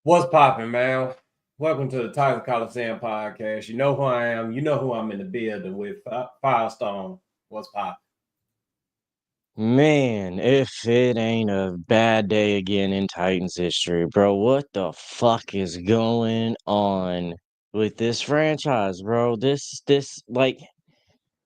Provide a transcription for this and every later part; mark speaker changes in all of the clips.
Speaker 1: What's popping, man? Welcome to the Titans Colosseum Podcast. You know who I am. You know who I'm in the building with. Firestone. What's popping?
Speaker 2: Man, if it ain't a bad day again in Titans history, bro, what the fuck is going on with this franchise, bro? Like,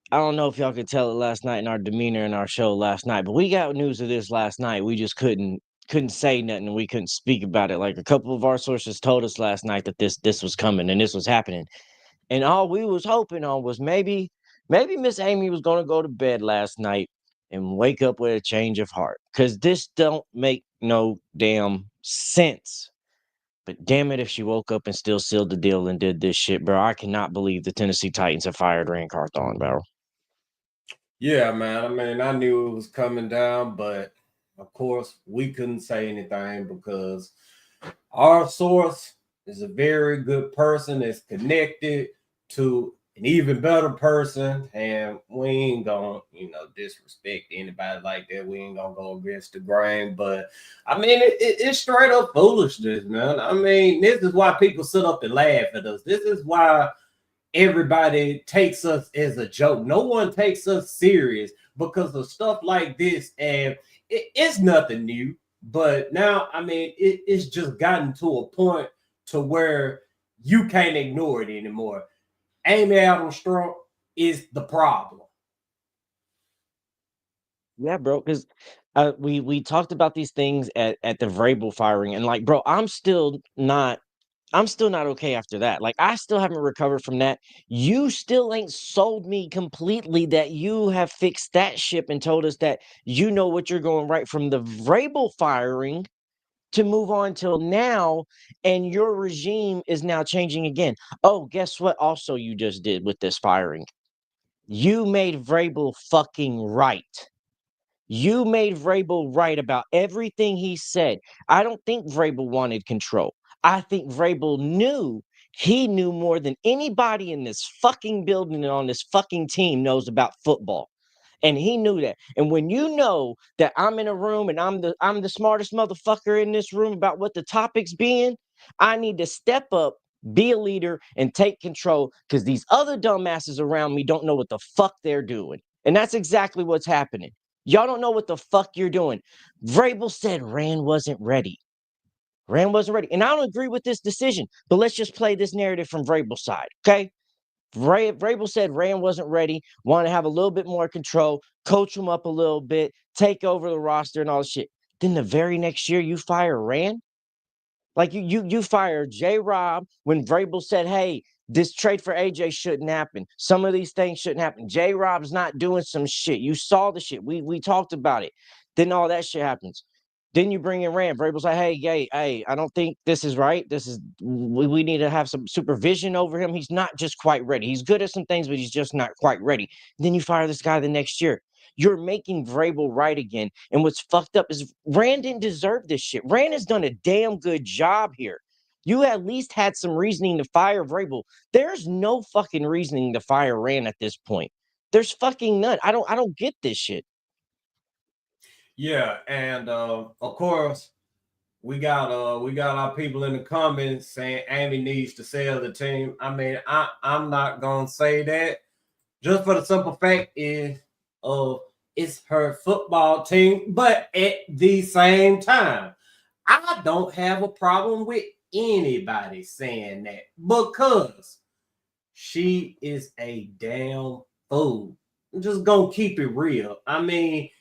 Speaker 2: I don't know if y'all could tell it last night in our demeanor in our show last night, but we got news of this last night. We just couldn't say nothing and we couldn't speak about it. Like a couple of our sources told us last night that this was coming and this was happening. And all we was hoping on was maybe Miss Amy was gonna go to bed last night and wake up with a change of heart. Cause this don't make no damn sense. But damn it, if she woke up and still sealed the deal and did this shit, bro. I cannot believe the Tennessee Titans have fired Ran Carthon, bro.
Speaker 1: Yeah, man. I mean, I knew it was coming down, but of course, we couldn't say anything because our source is a very good person that's connected to an even better person, and we ain't gonna, disrespect anybody like that. We ain't gonna go against the grain, but I mean, it's straight up foolishness, man. I mean, this is why people sit up and laugh at us. This is why everybody takes us as a joke. No one takes us serious because of stuff like this, and it's nothing new. But now, I mean, it's just gotten to a point to where you can't ignore it anymore. Amy Adams Strunk is the problem.
Speaker 2: Yeah, bro. Because we talked about these things at the Vrabel firing, and like, bro, I'm still not okay after that. Like, I still haven't recovered from that. You still ain't sold me completely that you have fixed that ship and told us that you know what you're going right from the Vrabel firing to move on till now, and your regime is now changing again. Oh, guess what? Also, you just did with this firing. You made Vrabel fucking right. You made Vrabel right about everything he said. I don't think Vrabel wanted control. I think Vrabel knew he knew more than anybody in this fucking building and on this fucking team knows about football. And he knew that. And when you know that I'm in a room and I'm the smartest motherfucker in this room about what the topic's being, I need to step up, be a leader, and take control because these other dumbasses around me don't know what the fuck they're doing. And that's exactly what's happening. Y'all don't know what the fuck you're doing. Vrabel said Rand wasn't ready. Rand wasn't ready. And I don't agree with this decision, but let's just play this narrative from Vrabel's side, okay? Vrabel said Rand wasn't ready, wanted to have a little bit more control, coach him up a little bit, take over the roster and all this shit. Then the very next year, you fire Rand? Like you fire J Rob when Vrabel said, hey, this trade for AJ shouldn't happen. Some of these things shouldn't happen. J Rob's not doing some shit. You saw the shit. We talked about it. Then all that shit happens. Then you bring in Rand. Vrabel's like, hey, I don't think this is right. We need to have some supervision over him. He's not just quite ready. He's good at some things, but he's just not quite ready. Then you fire this guy the next year. You're making Vrabel right again. And what's fucked up is Rand didn't deserve this shit. Rand has done a damn good job here. You at least had some reasoning to fire Vrabel. There's no fucking reasoning to fire Rand at this point. There's fucking none. I don't get this shit.
Speaker 1: Yeah, and of course, we got our people in the comments saying Amy needs to sell the team. I mean, I'm not gonna say that just for the simple fact is of it's her football team, but at the same time, I don't have a problem with anybody saying that because she is a damn fool. I'm just gonna keep it real. I mean,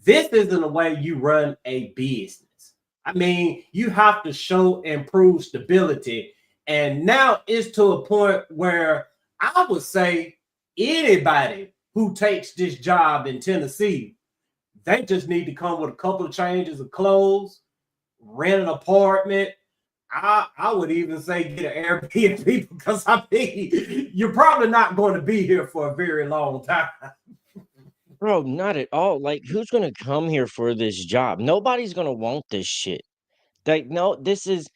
Speaker 1: this isn't the way you run a business. I mean, you have to show and prove stability. And now it's to a point where I would say anybody who takes this job in Tennessee, they just need to come with a couple of changes of clothes, rent an apartment. I would even say get an Airbnb because I mean, you're probably not going to be here for a very long time.
Speaker 2: Bro, not at all. Like, who's gonna come here for this job? Nobody's gonna want this shit. Like, no, this is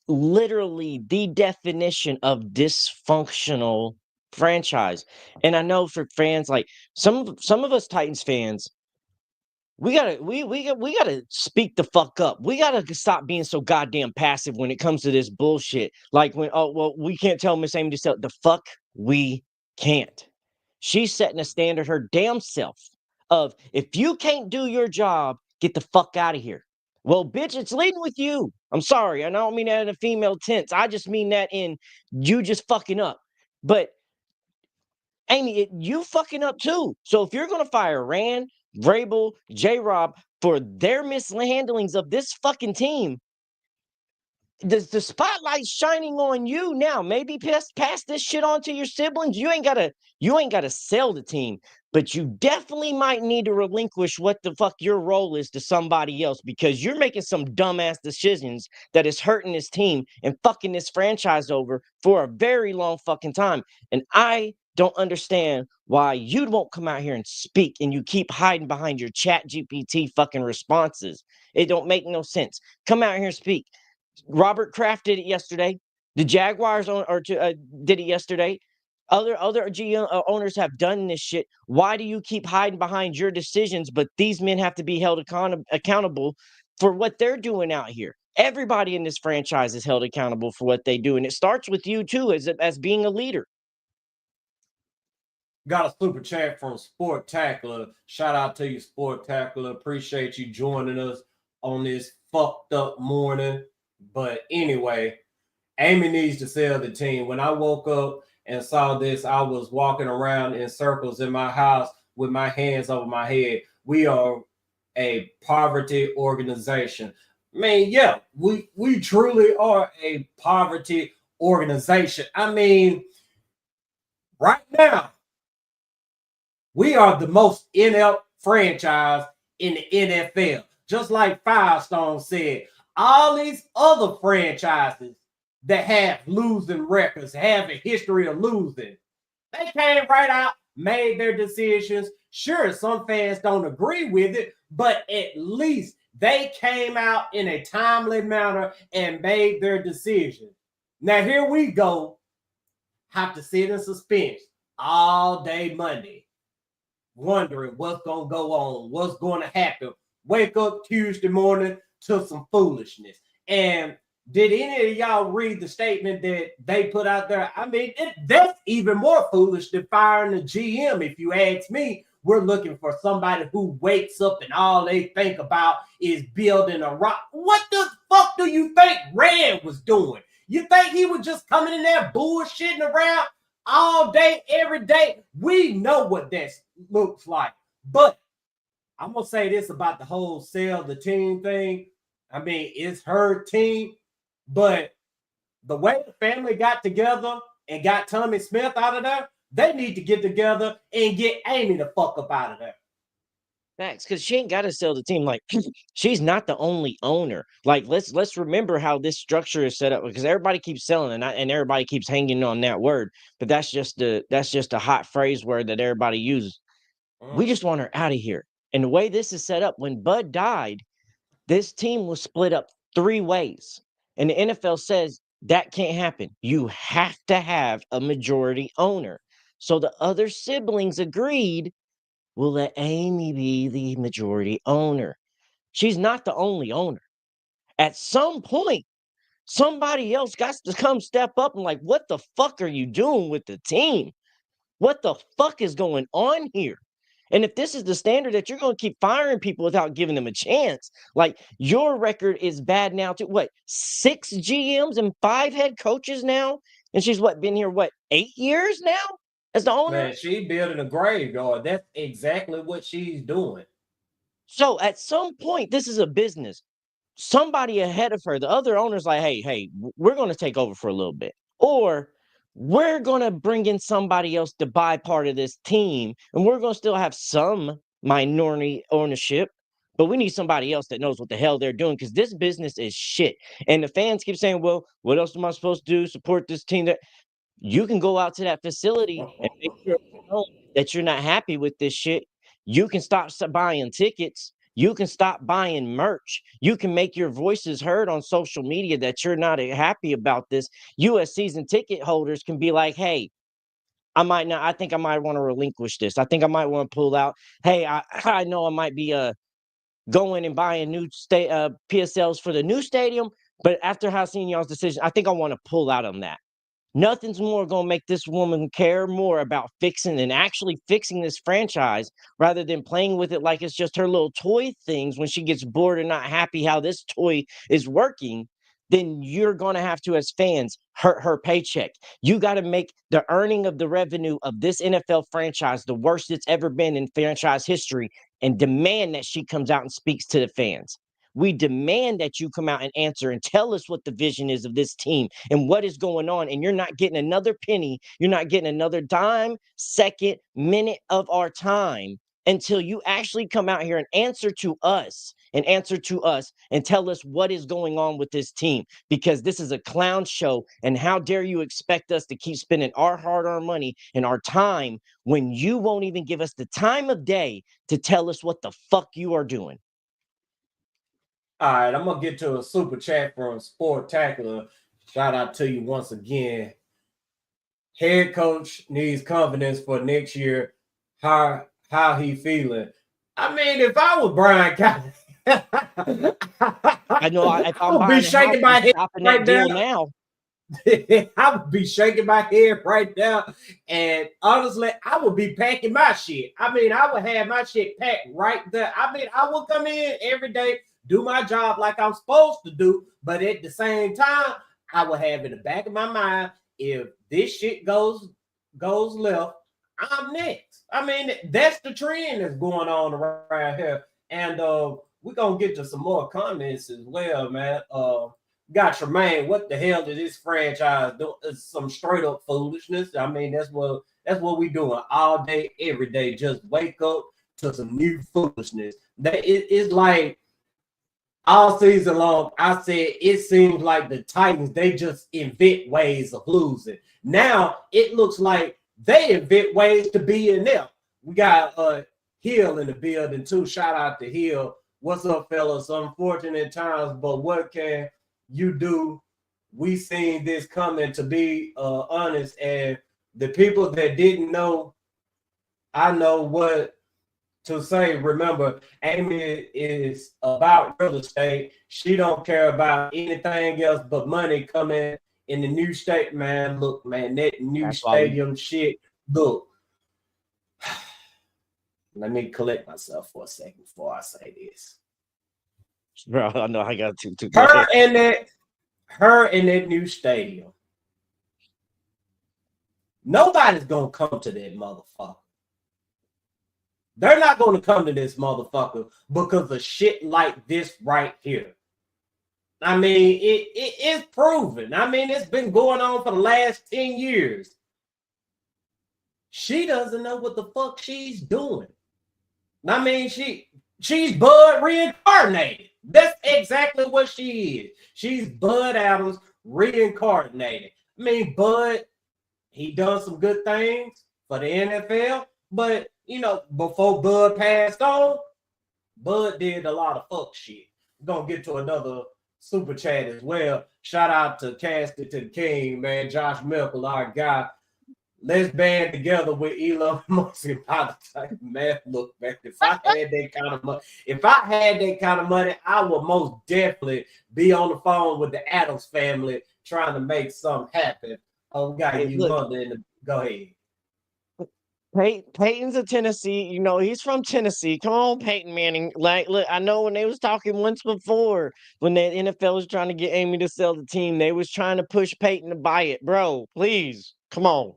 Speaker 2: literally the definition of dysfunctional franchise. And I know for fans, like some of us Titans fans, we gotta speak the fuck up. We gotta stop being so goddamn passive when it comes to this bullshit. Like when, oh well, we can't tell Miss Amy to sell. The fuck we can't. She's setting a standard her damn self of, if you can't do your job, get the fuck out of here. Well, bitch, it's leading with you. I'm sorry, and I don't mean that in a female tense. I just mean that in you just fucking up. But Amy, you fucking up too. So if you're gonna fire Rand, Vrabel, J Rob for their mishandlings of this fucking team, the spotlight's shining on you now. Maybe pass this shit on to your siblings. You ain't gotta sell the team, but you definitely might need to relinquish what the fuck your role is to somebody else, because you're making some dumbass decisions that is hurting this team and fucking this franchise over for a very long fucking time. And I don't understand why you won't come out here and speak, and you keep hiding behind your chat GPT fucking responses. It don't make no sense. Come out here and speak. Robert Kraft did it yesterday. The Jaguars did it yesterday. Other GM owners have done this shit. Why do you keep hiding behind your decisions, but these men have to be held accountable for what they're doing out here? Everybody in this franchise is held accountable for what they do, and it starts with you too, as being a leader.
Speaker 1: Got a super chat from Sportacular. Shout out to you, Sportacular. Appreciate you joining us on this fucked up morning. But anyway, Amy needs to sell the team. When I woke up and saw this, I was walking around in circles in my house with my hands over my head. We are a poverty organization. I mean, yeah, we truly are a poverty organization. I mean, right now, we are the most inept franchise in the NFL. Just like Firestone said, all these other franchises that have losing records, have a history of losing, they came right out, made their decisions. Sure, some fans don't agree with it, but at least they came out in a timely manner and made their decision. Now, here we go, have to sit in suspense all day Monday, wondering what's going to go on, what's going to happen. Wake up Tuesday morning to some foolishness. And did any of y'all read the statement that they put out there? I mean, that's even more foolish than firing the GM, if you ask me. We're looking for somebody who wakes up and all they think about is building a rock. What the fuck do you think Rand was doing? You think he was just coming in there bullshitting around all day, every day? We know what that looks like. But I'm going to say this about the whole sell the team thing. I mean, it's her team, but the way the family got together and got Tommy Smith out of there, they need to get together and get Amy the fuck up out of there.
Speaker 2: Facts, because she ain't got to sell the team. Like, she's not the only owner. Like, let's remember how this structure is set up, because everybody keeps selling and everybody keeps hanging on that word. But that's just a hot phrase word that everybody uses. We just want her out of here. And the way this is set up, when Bud died, this team was split up 3 ways. And the NFL says that can't happen. You have to have a majority owner. So the other siblings agreed, we'll let Amy be the majority owner. She's not the only owner. At some point, somebody else got to come step up and like, what the fuck are you doing with the team? What the fuck is going on here? And if this is the standard that you're going to keep firing people without giving them a chance, like, your record is bad now too. What, 6 GMs and 5 head coaches now? And she's been here 8 years now as the owner?
Speaker 1: Man, she building a graveyard. That's exactly what she's doing.
Speaker 2: So at some point, this is a business. Somebody ahead of her, the other owner's like, hey, we're going to take over for a little bit. Or we're going to bring in somebody else to buy part of this team, and we're going to still have some minority ownership, but we need somebody else that knows what the hell they're doing, because this business is shit. And the fans keep saying, well, what else am I supposed to do? Support this team? That you can go out to that facility and make sure that you're not happy with this shit. You can stop buying tickets. You can stop buying merch. You can make your voices heard on social media that you're not happy about this. You as season ticket holders can be like, hey, I think I might want to relinquish this. I think I might want to pull out. Hey, I know I might be going and buying new PSLs for the new stadium. But after how seeing y'all's decision, I think I want to pull out on that. Nothing's more going to make this woman care more about fixing and actually fixing this franchise rather than playing with it like it's just her little toy things when she gets bored and not happy how this toy is working. Then you're going to have to, as fans, hurt her paycheck. You got to make the earning of the revenue of this NFL franchise the worst it's ever been in franchise history and demand that she comes out and speaks to the fans. We demand that you come out and answer and tell us what the vision is of this team and what is going on. And you're not getting another penny. You're not getting another dime, second, minute of our time until you actually come out here and answer to us and tell us what is going on with this team, because this is a clown show. And how dare you expect us to keep spending our hard-earned money and our time when you won't even give us the time of day to tell us what the fuck you are doing?
Speaker 1: All right, I'm gonna get to a super chat from Sportacular. Shout out to you once again. Head coach needs confidence for next year. How he feeling? I mean, if I was Brian Cotton,
Speaker 2: I know if
Speaker 1: I
Speaker 2: I'm
Speaker 1: would be shaking my head right
Speaker 2: now.
Speaker 1: I would be shaking my head right now. And honestly, I would be packing my shit. I mean, I would have my shit packed right there. I mean, I would come in every day, do my job like I'm supposed to do. But at the same time, I would have in the back of my mind, if this shit goes left, I'm next. I mean, that's the trend that's going on around here. And we're going to get to some more comments as well, man. Got Tremaine, what the hell is this franchise do? It's some straight up foolishness. I mean, that's what we doing all day, every day. Just wake up to some new foolishness. It's like all season long, I said it seems like the Titans, they just invent ways of losing. Now it looks like they invent ways to be in there. We got Hill in the building too. Shout out to Hill. What's up, fellas? Unfortunate times, but what can you do? We seen this coming, to be honest, and the people that didn't know, I know what to say. Remember, Amy is about real estate. She don't care about anything else but money coming in the new state. Man, look, man, that new stadium shit. Look, let me collect myself for a second before I say this.
Speaker 2: Bro, I know I got to
Speaker 1: her in that new stadium. Nobody's gonna come to that motherfucker. They're not going to come to this motherfucker because of shit like this right here. I mean, it is proven. I mean, it's been going on for the last 10 years. She doesn't know what the fuck she's doing. I mean, she's Bud reincarnated. That's exactly what she is. She's Bud Adams reincarnated. I mean, Bud, he done some good things for the NFL, but you know, before Bud passed on, Bud did a lot of fuck shit. We're going to get to another super chat as well. Shout out to Casted to the King, man. Josh Mickle, our guy. Let's band together with Elon Musk and politics. Man, look, man, if I had that kind of money, I would most definitely be on the phone with the Adams family trying to make something happen. Oh, we got you go ahead.
Speaker 2: Peyton's a Tennessee, you know, he's from Tennessee. Come on, Peyton Manning. Like, look, I know when they was talking once before, when the NFL was trying to get Amy to sell the team, they was trying to push Peyton to buy it. Bro, please, come on,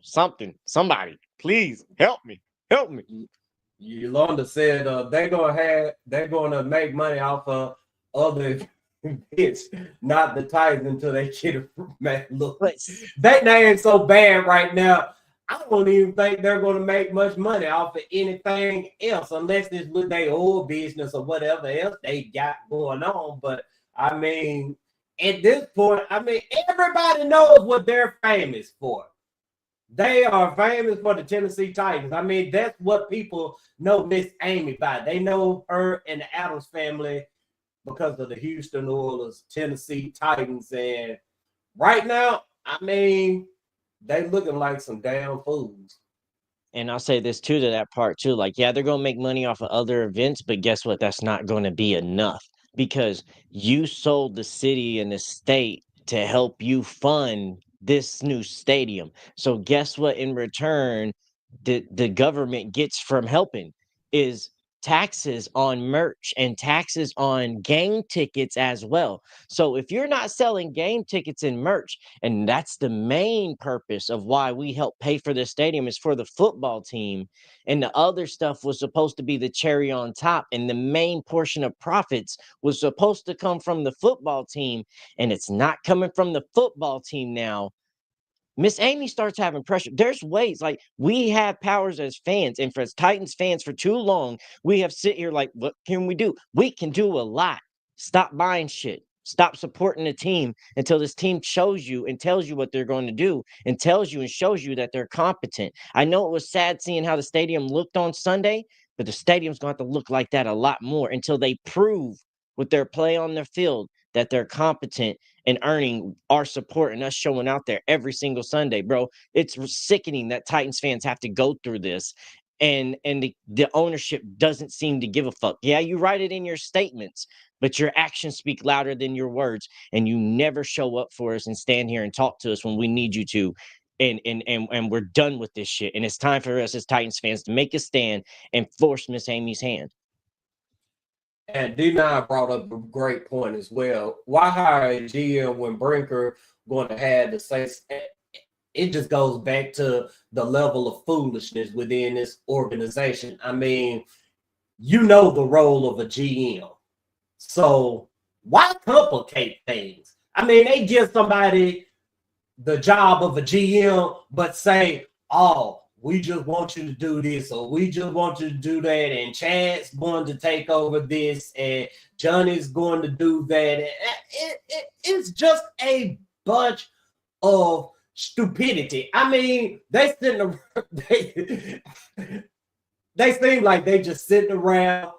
Speaker 2: somebody, please help me.
Speaker 1: Yolanda said they're gonna make money off of other bits, not the Titans, until they get it. Man, look, that name so bad right now. I don't even think they're going to make much money off of anything else unless it's with their old business or whatever else they got going on. But, I mean, at this point, I mean, everybody knows what they're famous for. They are famous for the Tennessee Titans. I mean, that's what people know Miss Amy by. They know her and the Adams family because of the Houston Oilers, Tennessee Titans. And right now, I mean, they looking like some damn fools.
Speaker 2: And I'll say this too, to that part too. Like, yeah, they're gonna make money off of other events, but guess what? That's not gonna be enough because you sold the city and the state to help you fund this new stadium. So guess what? In return, the government gets from helping is taxes on merch and taxes on game tickets as well. So if you're not selling game tickets and merch, and that's the main purpose of why we help pay for the stadium is for the football team, and the other stuff was supposed to be the cherry on top, and the main portion of profits was supposed to come from the football team, and it's not coming from the football team now. Miss Amy starts having pressure. There's ways, like we have powers as fans, and for as Titans fans for too long, we have sit here like, what can we do? We can do a lot. Stop buying shit. Stop supporting the team until this team shows you and tells you what they're going to do and tells you and shows you that they're competent. I know it was sad seeing how the stadium looked on Sunday, but the stadium's going to have to look like that a lot more until they prove with their play on their field that they're competent and earning our support and us showing out there every single Sunday, bro. It's sickening that Titans fans have to go through this. And the ownership doesn't seem to give a fuck. Yeah, you write it in your statements, but your actions speak louder than your words, and you never show up for us and stand here and talk to us when we need you to. And we're done with this shit. And it's time for us as Titans fans to make a stand and force Miss Amy's hand.
Speaker 1: And D9 brought up a great point as well. Why hire a GM when Brinker going to have the same? It just goes back to the level of foolishness within this organization. I mean, you know the role of a GM. So why complicate things? I mean, they give somebody the job of a GM, but say, oh, we just want you to do this, or we just want you to do that, and Chad's going to take over this, and Johnny's going to do that. It's just a bunch of stupidity. I mean, they seem like they just sitting around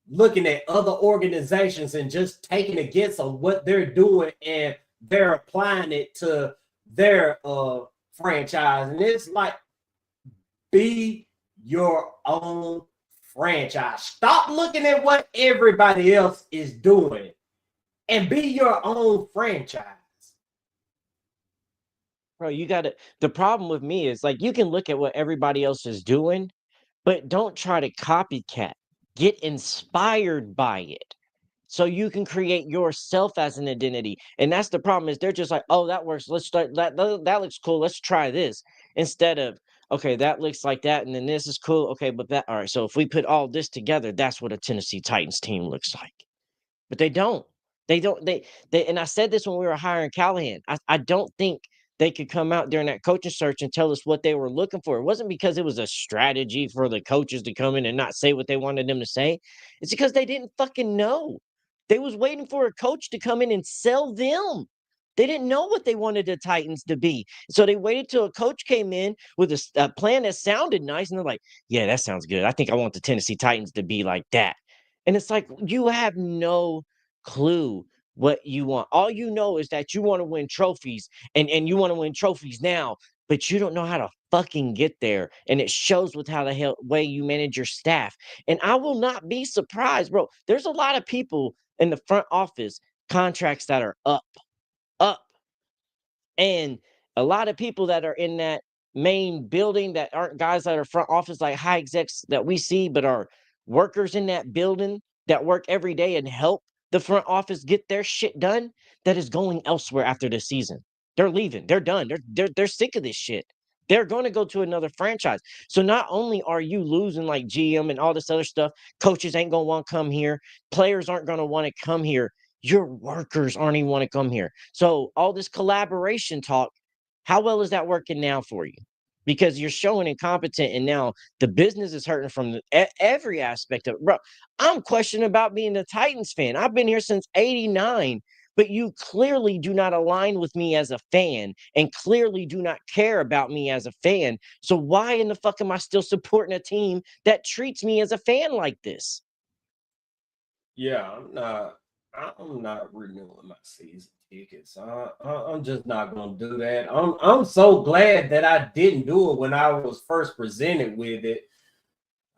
Speaker 1: looking at other organizations and just taking a guess on what they're doing, and they're applying it to their franchise. And it's like, be your own franchise. Stop looking at what everybody else is doing and be your own franchise.
Speaker 2: Bro, you got to. The problem with me is like you can look at what everybody else is doing, but don't try to copycat. Get inspired by it so you can create yourself as an identity. And that's the problem is they're just like, oh, that works. Let's start that looks cool. Let's try this instead of, okay, that looks like that. And then this is cool. Okay, but that, all right. So if we put all this together, that's what a Tennessee Titans team looks like. But they don't. They don't. And I said this when we were hiring Callahan. I don't think they could come out during that coaching search and tell us what they were looking for. It wasn't because it was a strategy for the coaches to come in and not say what they wanted them to say. It's because they didn't fucking know. They was waiting for a coach to come in and sell them. They didn't know what they wanted the Titans to be. So they waited till a coach came in with a plan that sounded nice. And they're like, yeah, that sounds good. I think I want the Tennessee Titans to be like that. And it's like, you have no clue what you want. All you know is that you want to win trophies and you want to win trophies now, but you don't know how to fucking get there. And it shows with how the hell way you manage your staff. And I will not be surprised, bro. There's a lot of people in the front office contracts that are up. And a lot of people that are in that main building that aren't guys that are front office, like high execs that we see, but are workers in that building that work every day and help the front office get their shit done, that is going elsewhere after this season. They're leaving. They're done. They're sick of this shit. They're going to go to another franchise. So not only are you losing like GM and all this other stuff, coaches ain't going to want to come here. Players aren't going to want to come here. Your workers aren't even want to come here. So all this collaboration talk, how well is that working now for you? Because you're showing incompetent, and now the business is hurting from every aspect of it. Bro, I'm questioning about being a Titans fan. I've been here since 89, but you clearly do not align with me as a fan and clearly do not care about me as a fan. So why in the fuck am I still supporting a team that treats me as a fan like this?
Speaker 1: Yeah, I'm not renewing my season tickets. I'm just not gonna do that. I'm so glad that I didn't do it when I was first presented with it.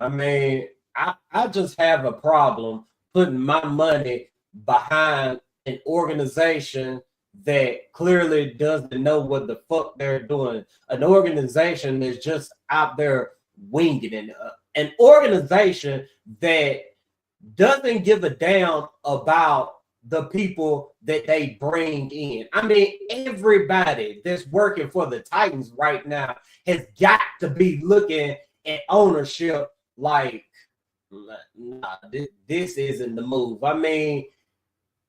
Speaker 1: I mean, I just have a problem putting my money behind an organization that clearly doesn't know what the fuck they're doing. An organization that's just out there winging it. An organization that doesn't give a damn about the people that they bring in. I mean, everybody that's working for the Titans right now has got to be looking at ownership like, nah, this isn't the move. I mean,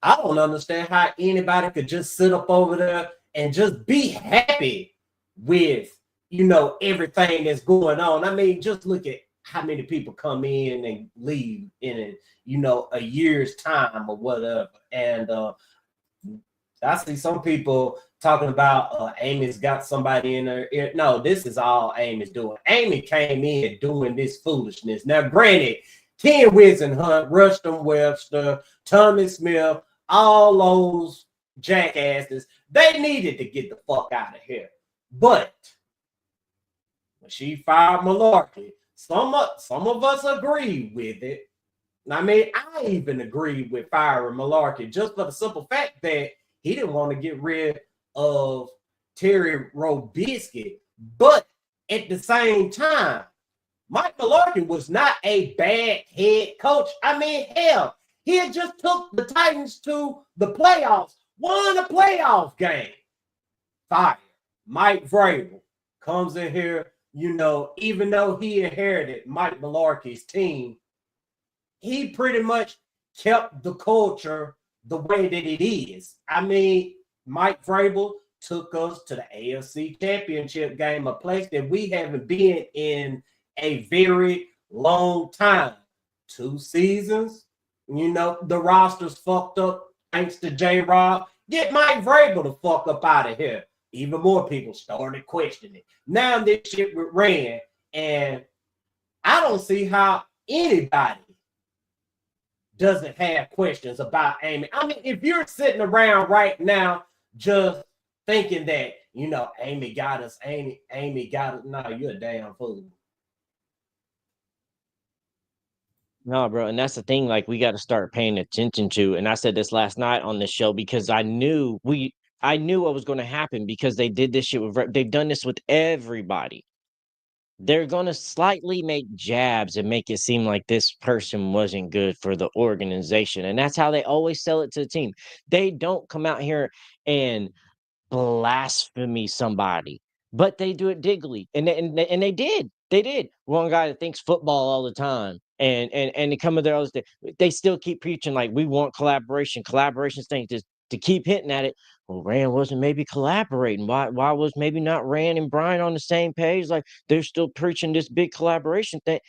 Speaker 1: I don't understand how anybody could just sit up over there and just be happy with, everything that's going on. I mean, just look at how many people come in and leave in, a year's time or whatever. And I see some people talking about Amy's got somebody in her ear. No, this is all Amy's doing. Amy came in doing this foolishness. Now, granted, Ken Wisenhunt, Rushton Webster, Tommy Smith, all those jackasses, they needed to get the fuck out of here. But when she fired Malarkey, some of us agreed with it. I mean, I even agreed with firing Malarkey just for the simple fact that he didn't want to get rid of Terry Robisky. But at the same time, Mike Malarkey was not a bad head coach. I mean, hell, he had just took the Titans to the playoffs, won a playoff game. Fire. Mike Vrabel comes in here, even though he inherited Mike Malarkey's team, he pretty much kept the culture the way that it is. I mean, Mike Vrabel took us to the AFC Championship game, a place that we haven't been in a very long time. 2 seasons. The roster's fucked up thanks to J-Rob. Get Mike Vrabel the fuck up out of here. Even more people started questioning. Now this shit with Ran, and I don't see how anybody doesn't have questions about Amy. I mean, if you're sitting around right now just thinking that, Amy got us, Amy got us, no, you're a damn fool.
Speaker 2: No, bro, and that's the thing. Like, we got to start paying attention to. And I said this last night on this show because I knew what was going to happen because they did this shit they've done this with everybody. They're going to slightly make jabs and make it seem like this person wasn't good for the organization, and that's how they always sell it to the team. They don't come out here and blasphemy somebody, but they do it diggly, and they did. One guy that thinks football all the time, and they come in there all day. They still keep preaching like we want collaboration thing to keep hitting at it. Well, Ran wasn't maybe collaborating. Why was maybe not Ran and Brian on the same page? Like, they're still preaching this big collaboration thing.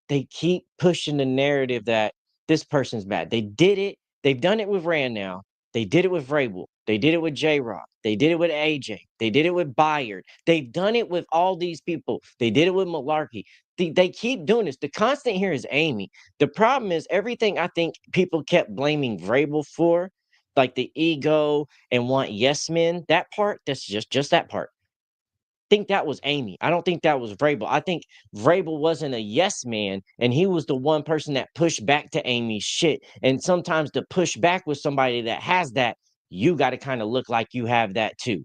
Speaker 2: They keep pushing the narrative that this person's bad. They did it. They've done it with Ran now. They did it with Vrabel. They did it with J-Rock. They did it with AJ. They did it with Byard. They've done it with all these people. They did it with Malarkey. They keep doing this. The constant here is Amy. The problem is everything I think people kept blaming Vrabel for, like the ego and want yes men, that part, that's just that part. I think that was Amy. I don't think that was Vrabel. I think Vrabel wasn't a yes man, and he was the one person that pushed back to Amy's shit. And sometimes to push back with somebody that has that, you got to kind of look like you have that too.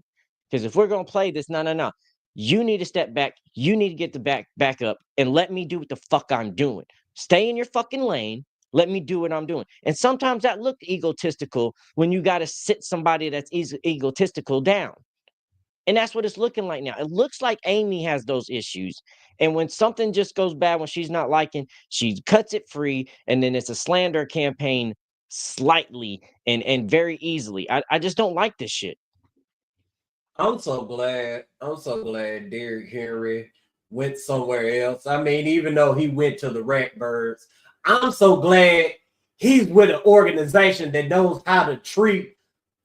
Speaker 2: Because if we're gonna play this, no. You need to step back. You need to get the back up and let me do what the fuck I'm doing. Stay in your fucking lane. Let me do what I'm doing. And sometimes that looked egotistical when you got to sit somebody that's egotistical down. And that's what it's looking like now. It looks like Amy has those issues. And when something just goes bad, when she's not liking, she cuts it free. And then it's a slander campaign slightly and very easily. I just don't like this shit.
Speaker 1: I'm so glad Derrick Henry went somewhere else. I mean, even though he went to the Ratbirds, I'm so glad he's with an organization that knows how to treat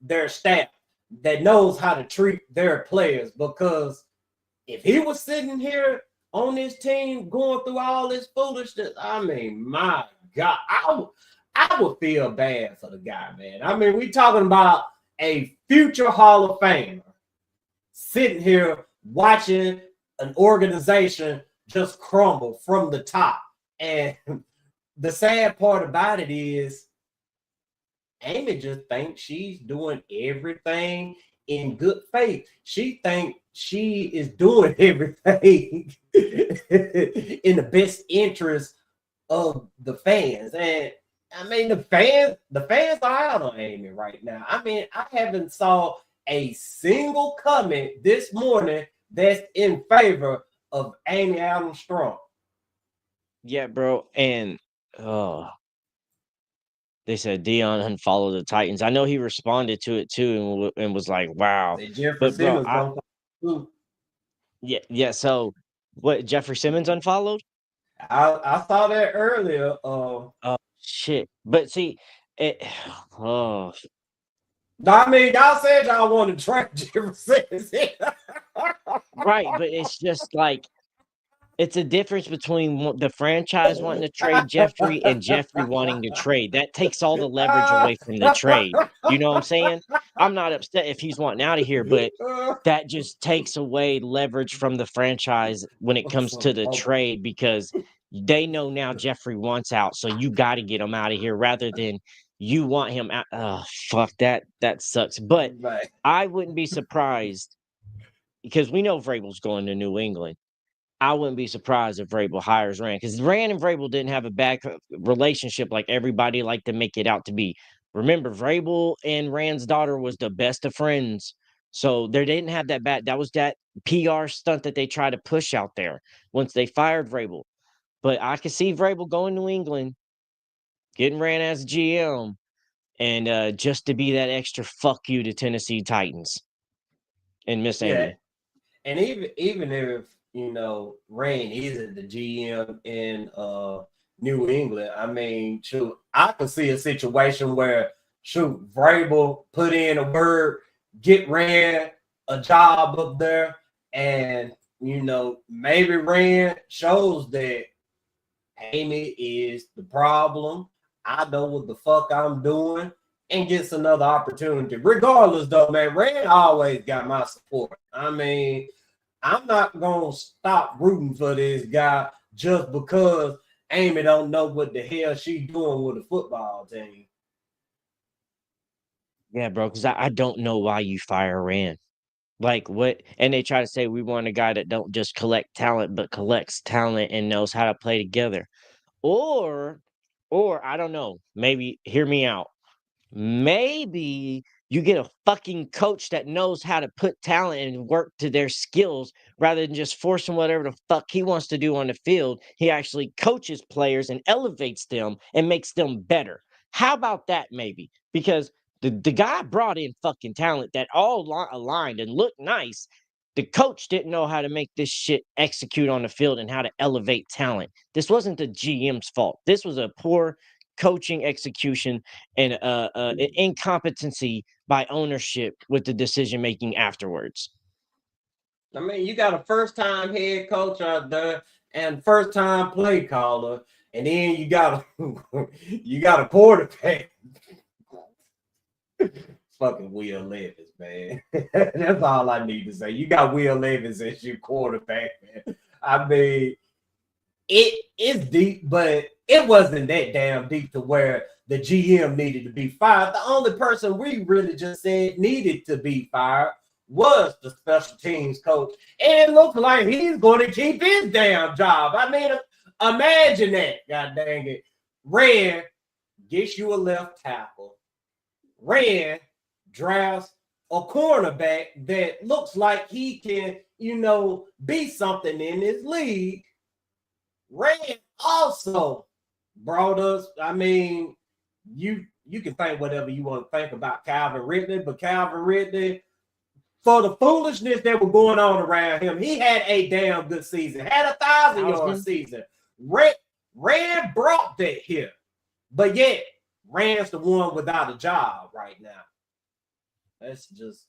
Speaker 1: their staff, that knows how to treat their players. Because if he was sitting here on this team going through all this foolishness, I mean, my God, I would feel bad for the guy, man. I mean, we talking about a future Hall of Famer sitting here watching an organization just crumble from the top. And the sad part about it is Amy just thinks she's doing everything in good faith. She thinks she is doing everything in the best interest of the fans. And I mean, the fans are out on Amy right now. I mean, I haven't saw a single comment this morning that's in favor of Amy Adams Strong.
Speaker 2: Yeah, bro. And they said Dion unfollowed the Titans. I know he responded to it too and was like, wow.
Speaker 1: Jeffrey Simmons
Speaker 2: yeah. So what, Jeffrey Simmons unfollowed?
Speaker 1: I saw that earlier.
Speaker 2: Oh shit. But see,
Speaker 1: I mean, y'all said y'all want to trade Jeffrey Simmons.
Speaker 2: Right, but it's just like, it's a difference between the franchise wanting to trade Jeffrey and Jeffrey wanting to trade. That takes all the leverage away from the trade. You know what I'm saying? I'm not upset if he's wanting out of here, but that just takes away leverage from the franchise when it comes to the trade, because they know now Jeffrey wants out, so you got to get him out of here rather than you want him out. Oh, fuck, that sucks. But I wouldn't be surprised, because we know Vrabel's going to New England. I wouldn't be surprised if Vrabel hires Ran, because Ran and Vrabel didn't have a bad relationship like everybody liked to make it out to be. Remember, Vrabel and Rand's daughter was the best of friends. So they didn't have that bad. That was that PR stunt that they tried to push out there once they fired Vrabel. But I could see Vrabel going to New England, getting Ran as GM, and just to be that extra fuck you to Tennessee Titans and Miss Amy.
Speaker 1: And even if, you know, Ran isn't the GM in New England, I mean, shoot, I could see a situation where, shoot, Vrabel put in a word, get Ran a job up there, and, you know, maybe Ran shows that Amy is the problem. I know what the fuck I'm doing, and gets another opportunity. Regardless, though, man, Ran always got my support. I mean, I'm not going to stop rooting for this guy just because Amy don't know what the hell she's doing with a football team.
Speaker 2: Yeah, bro, because I don't know why you fire Ran. Like, what? And they try to say we want a guy that don't just collect talent, but collects talent and knows how to play together. Or I don't know, maybe, hear me out. Maybe you get a fucking coach that knows how to put talent and work to their skills rather than just forcing whatever the fuck he wants to do on the field. He actually coaches players and elevates them and makes them better. How about that, maybe? Because the guy brought in fucking talent that all aligned and looked nice. The coach didn't know how to make this shit execute on the field and how to elevate talent. This wasn't the GM's fault. This was a poor coaching execution and incompetency by ownership with the decision making afterwards.
Speaker 1: I mean, you got a first-time head coach out there and first-time play caller, and then you got a quarterback. Fucking Will Levis, man. That's all I need to say. You got Will Levis as your quarterback, man. I mean, it's deep, but it wasn't that damn deep to where the GM needed to be fired. The only person we really just said needed to be fired was the special teams coach. And it looks like he's going to keep his damn job. I mean, imagine that. God dang it. Ran gets you a left tackle. Ran drafts a cornerback that looks like he can, you know, be something in this league. Ran also brought us, I mean, you can think whatever you want to think about Calvin Ridley, but Calvin Ridley, for the foolishness that was going on around him, he had a damn good season, had 1,000-yard season. Ran brought that here, but yet Ran's the one without a job right now. That's just,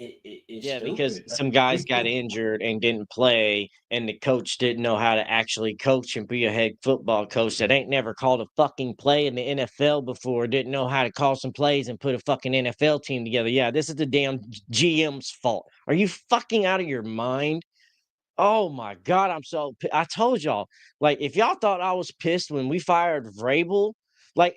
Speaker 1: It's
Speaker 2: Yeah, because
Speaker 1: stupid.
Speaker 2: some guys got injured and didn't play, and the coach didn't know how to actually coach and be a head football coach that ain't never called a fucking play in the NFL before, didn't know how to call some plays and put a fucking NFL team together. Yeah, this is the damn GM's fault. Are you fucking out of your mind? Oh my God, I told y'all, like, if y'all thought I was pissed when we fired Vrabel, like,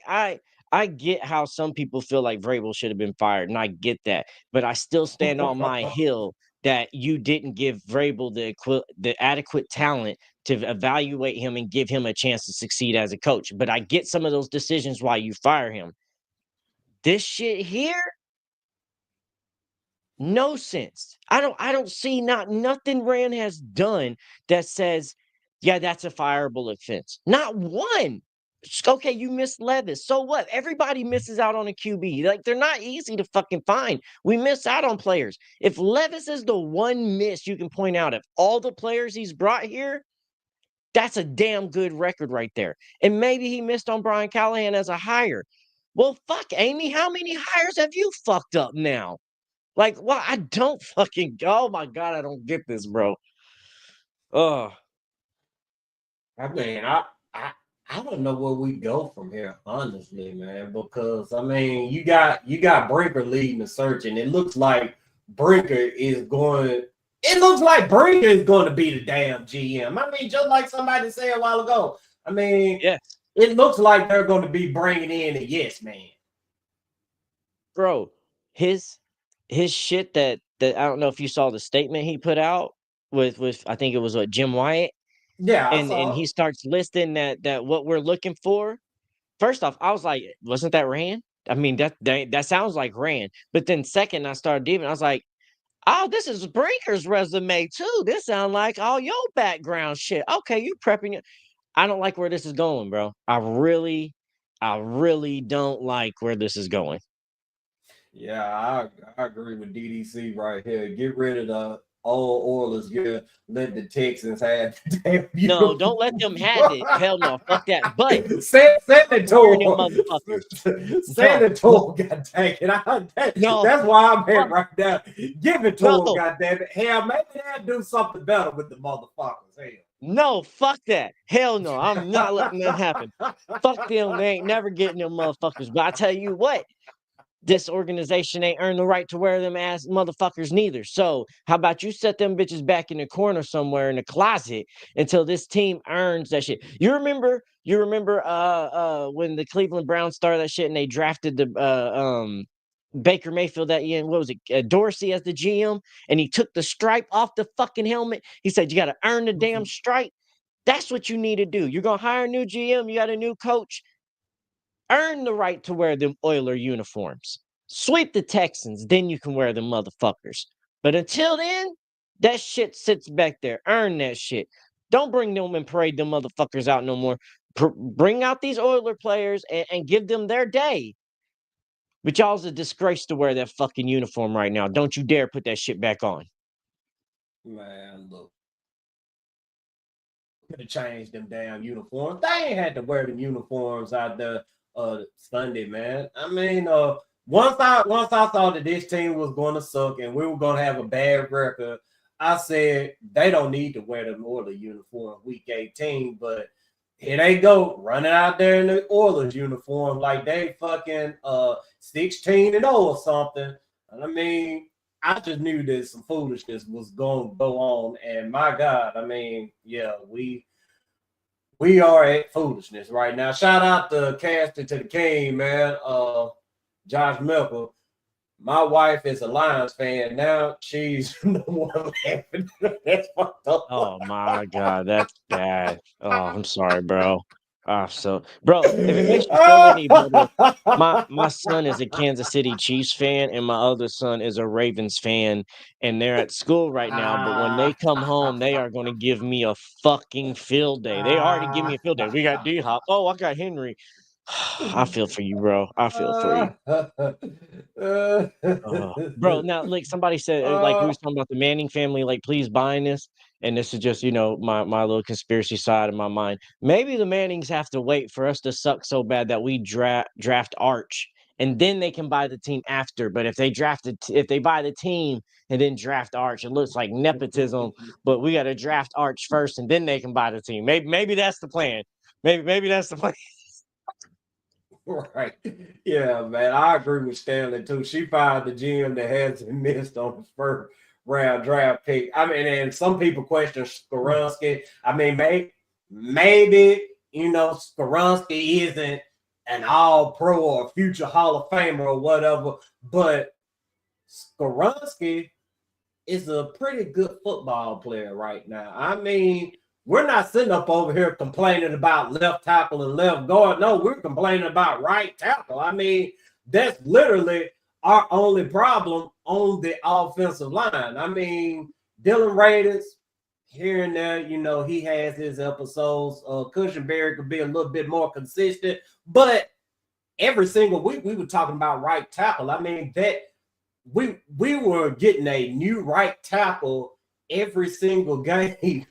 Speaker 2: I get how some people feel like Vrabel should have been fired, and I get that, but I still stand on my hill that you didn't give Vrabel the adequate talent to evaluate him and give him a chance to succeed as a coach. But I get some of those decisions why you fire him. This shit here, no sense. I don't see nothing Rand has done that says, yeah, that's a fireable offense. Not one. Okay, you missed Levis. So what? Everybody misses out on a QB. Like, they're not easy to fucking find. We miss out on players. If Levis is the one miss you can point out of all the players he's brought here, that's a damn good record right there. And maybe he missed on Brian Callahan as a hire. Well, fuck, Amy, how many hires have you fucked up now? Like, well, I don't fucking. Oh my God, I don't get this, bro. Oh,
Speaker 1: I mean, I don't know where we go from here, honestly, man. Because I mean, you got Brinker leading the search, and it looks like Brinker is going. It looks like Brinker is going to be the damn GM. I mean, just like somebody said a while ago. I mean,
Speaker 2: yes,
Speaker 1: it looks like they're going to be bringing in a yes man.
Speaker 2: bro. His shit that I don't know if you saw the statement he put out with I think it was what Jim Wyatt,
Speaker 1: Yeah, I
Speaker 2: and
Speaker 1: saw.
Speaker 2: he starts listing that what we're looking for. First off, I was like, wasn't that Rand? I mean, that sounds like Rand. But then second, I started digging. I was like, oh, this is Brinker's resume too. This sounds like all your background shit. Okay, you prepping it. I don't like where this is going, bro. I really don't like where this is going.
Speaker 1: Yeah, I agree with DDC right here. Get rid of the old Oilers. Get let the Texans have the damn
Speaker 2: No, don't let
Speaker 1: uniform.
Speaker 2: them have it. Hell no, fuck that. But
Speaker 1: Send it
Speaker 2: wearing them
Speaker 1: to
Speaker 2: motherfuckers.
Speaker 1: him. Send
Speaker 2: No,
Speaker 1: it to him. God dang it!
Speaker 2: no,
Speaker 1: That's why I'm here
Speaker 2: fuck,
Speaker 1: right now. Give it to him.
Speaker 2: no,
Speaker 1: God damn it! Hell, maybe they'll do something better with the motherfuckers.
Speaker 2: no, fuck that. Hell no, I'm not letting that happen. Fuck
Speaker 1: Hell.
Speaker 2: them. They ain't never getting them motherfuckers. But I tell you what, this organization ain't earned the right to wear them ass motherfuckers neither. So how about you set them bitches back in the corner somewhere in the closet until this team earns that shit. You remember when the Cleveland Browns started that shit and they drafted the Baker Mayfield that year, what was it, Dorsey as the GM, and he took the stripe off the fucking helmet. He said, you got to earn the damn stripe. That's what you need to do. You're going to hire a new GM, you got a new coach, earn the right to wear them Oiler uniforms. Sweep the Texans, then you can wear them motherfuckers. But until then, that shit sits back there. Earn that shit. Don't bring them and parade them motherfuckers out no more. Bring out these Oiler players and give them their day. But y'all's a disgrace to wear that fucking uniform right now. Don't you dare put that shit back on.
Speaker 1: Man, look. Could have changed them damn uniforms. They ain't had to wear them uniforms out there Sunday, man. I mean, once I saw that this team was going to suck and we were going to have a bad record, I said they don't need to wear the Oilers uniform week 18. But here they go running out there in the Oilers uniform like they fucking 16-0 or something. And I mean, I just knew that some foolishness was going to go on, and my God, I mean, yeah, we are at foolishness right now. Shout out to Casting to the King, man. Josh Mickle. My wife is a Lions fan now. She's no more laughing. That's fucked up.
Speaker 2: Oh my God, that's bad. Oh, I'm sorry, bro. Bro, if it makes you feel any better, my son is a Kansas City Chiefs fan, and my other son is a Ravens fan, and they're at school right now. But when they come home, they are going to give me a fucking field day. They already give me a field day. We got D Hop. Oh, I got Henry. I feel for you, bro. I feel for you. Bro, now like somebody said, like we was talking about the Manning family, like please buying this, and this is just my little conspiracy side of my mind. Maybe the Mannings have to wait for us to suck so bad that we draft Arch and then they can buy the team after. But if they buy the team and then draft Arch, it looks like nepotism. But we got to draft Arch first, and then they can buy the team. Maybe that's the plan. Maybe that's the plan.
Speaker 1: Right. Yeah, man. I agree with Stanley too. She fired the GM that hasn't missed on the first round draft pick. I mean, and some people question Skoronsky. I mean, maybe Skoronsky isn't an all-pro or a future Hall of Famer or whatever, but Skoronsky is a pretty good football player right now. I mean, we're not sitting up over here complaining about left tackle and left guard. No, we're complaining about right tackle. I mean, that's literally our only problem on the offensive line. I mean, Dylan Raiders, here and there, he has his episodes. Cushenberry could be a little bit more consistent, but every single week we were talking about right tackle. I mean, that we were getting a new right tackle every single game.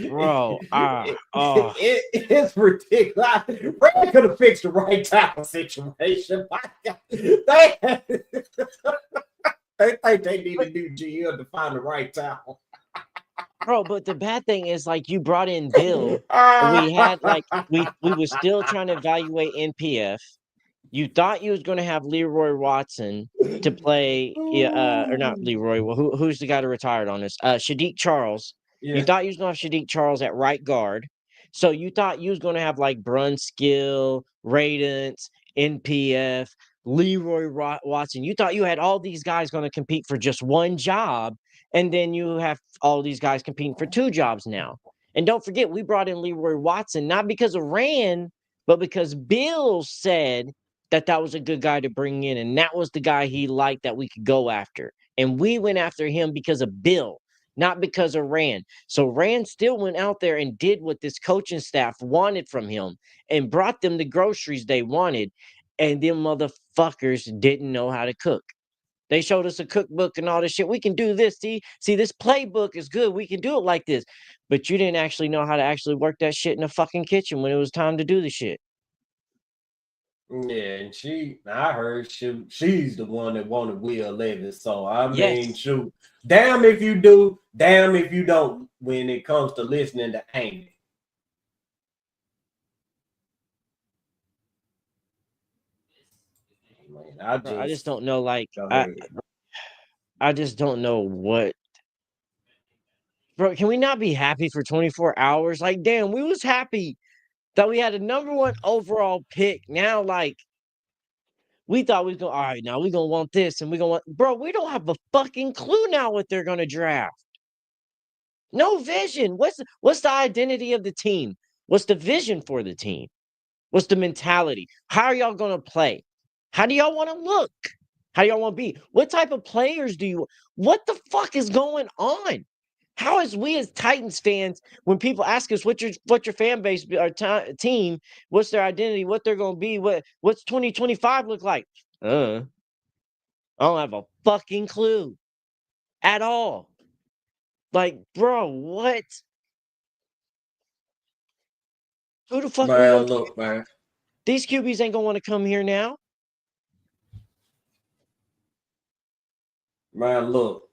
Speaker 2: Bro,
Speaker 1: it's ridiculous. Ray could have fixed the right tackle situation. They think they need a new GM to find the right tackle.
Speaker 2: Bro, but the bad thing is, like, you brought in Bill. We had we was still trying to evaluate NPF. You thought you was going to have Leroy Watson to play, or not Leroy. Well, who's the guy that retired on this? Shadik Charles. Yeah. You thought you was going to have Shadik Charles at right guard. So you thought you was going to have like Brunskill, Radance, NPF, Leroy Watson. You thought you had all these guys going to compete for just one job, and then you have all these guys competing for two jobs now. And don't forget, we brought in Leroy Watson not because of Ran, but because Bill said that was a good guy to bring in, and that was the guy he liked that we could go after. And we went after him because of Bill, not because of Ran. So Ran still went out there and did what this coaching staff wanted from him and brought them the groceries they wanted, and them motherfuckers didn't know how to cook. They showed us a cookbook and all this shit. We can do this. See, this playbook is good. We can do it like this. But you didn't actually know how to actually work that shit in the fucking kitchen when it was time to do the shit.
Speaker 1: Yeah, and I heard she's the one that wanted Will Levis. So, I mean, shoot, damn if you do, damn if you don't when it comes to listening to Amy.
Speaker 2: I just don't know, like, I just don't know what. Bro, can we not be happy for 24 hours? Like, damn, we was happy that we had a number 1 overall pick. Now, like, we thought we was going, all right, now we're going to want this and we're going to want, bro, we don't have a fucking clue now what they're going to draft. No vision. What's the identity of the team? What's the vision for the team? What's the mentality? How are y'all going to play? How do y'all want to look? How do y'all want to be? What type of players do you, what the fuck is going on? How is we as Titans fans, when people ask us what's your fan base or team, what's their identity, what they're going to be, what's 2025 look like? I don't have a fucking clue at all. Like, bro, what? Who the fuck?
Speaker 1: Man, look, man.
Speaker 2: These QBs ain't gonna want to come here now.
Speaker 1: Man, look.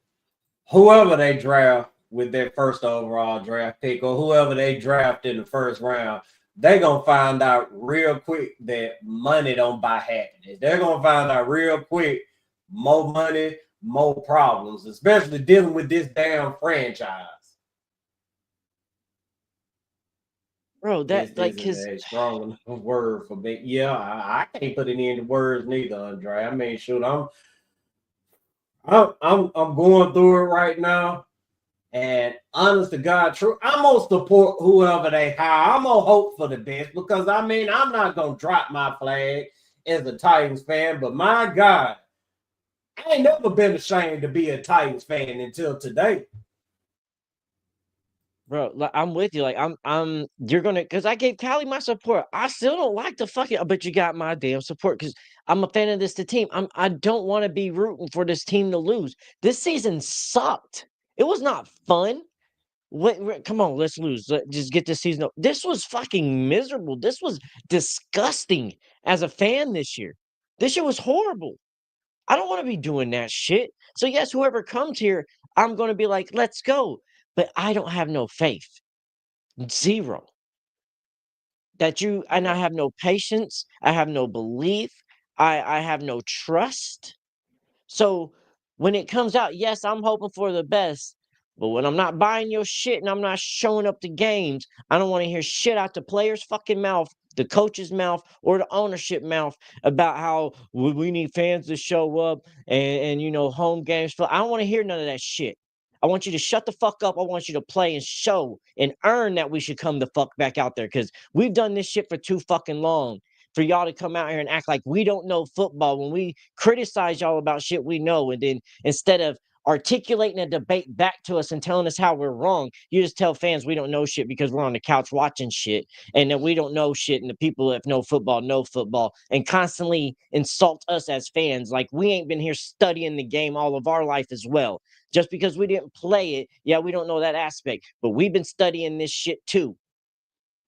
Speaker 1: Whoever they draft with their first overall draft pick, or whoever they draft in the first round, they're going to find out real quick that money don't buy happiness. They're going to find out real quick more money, more problems, especially dealing with this damn franchise.
Speaker 2: Bro, that like
Speaker 1: his a strong word for me. Yeah, I can't put it into words neither, Andre. I mean, shoot, I'm going through it right now, and honest to God, true, I'm gonna support whoever they hire. I'm gonna hope for the best because I mean, I'm not gonna drop my flag as a Titans fan, but my God, I ain't never been ashamed to be a Titans fan until today.
Speaker 2: Bro, I'm with you. Like, you're gonna, because I gave Callie my support. I still don't like the fucking, but you got my damn support because I'm a fan of this team. I don't want to be rooting for this team to lose. This season sucked. It was not fun. Come on, let's lose. Just get this season. This was fucking miserable. This was disgusting as a fan this year. This year was horrible. I don't want to be doing that shit. So yes, whoever comes here, I'm going to be like, let's go. But I don't have no faith. Zero. And I have no patience. I have no belief. I have no trust. So when it comes out, yes, I'm hoping for the best. But when I'm not buying your shit and I'm not showing up to games, I don't want to hear shit out the player's fucking mouth, the coach's mouth, or the ownership mouth about how we need fans to show up and home games. I don't want to hear none of that shit. I want you to shut the fuck up. I want you to play and show and earn that we should come the fuck back out there, because we've done this shit for too fucking long for y'all to come out here and act like we don't know football when we criticize y'all about shit we know. And then instead of articulating a debate back to us and telling us how we're wrong, you just tell fans we don't know shit because we're on the couch watching shit, and that we don't know shit, and the people that know football, and constantly insult us as fans like we ain't been here studying the game all of our life as well. Just because we didn't play it, yeah, we don't know that aspect, but we've been studying this shit too.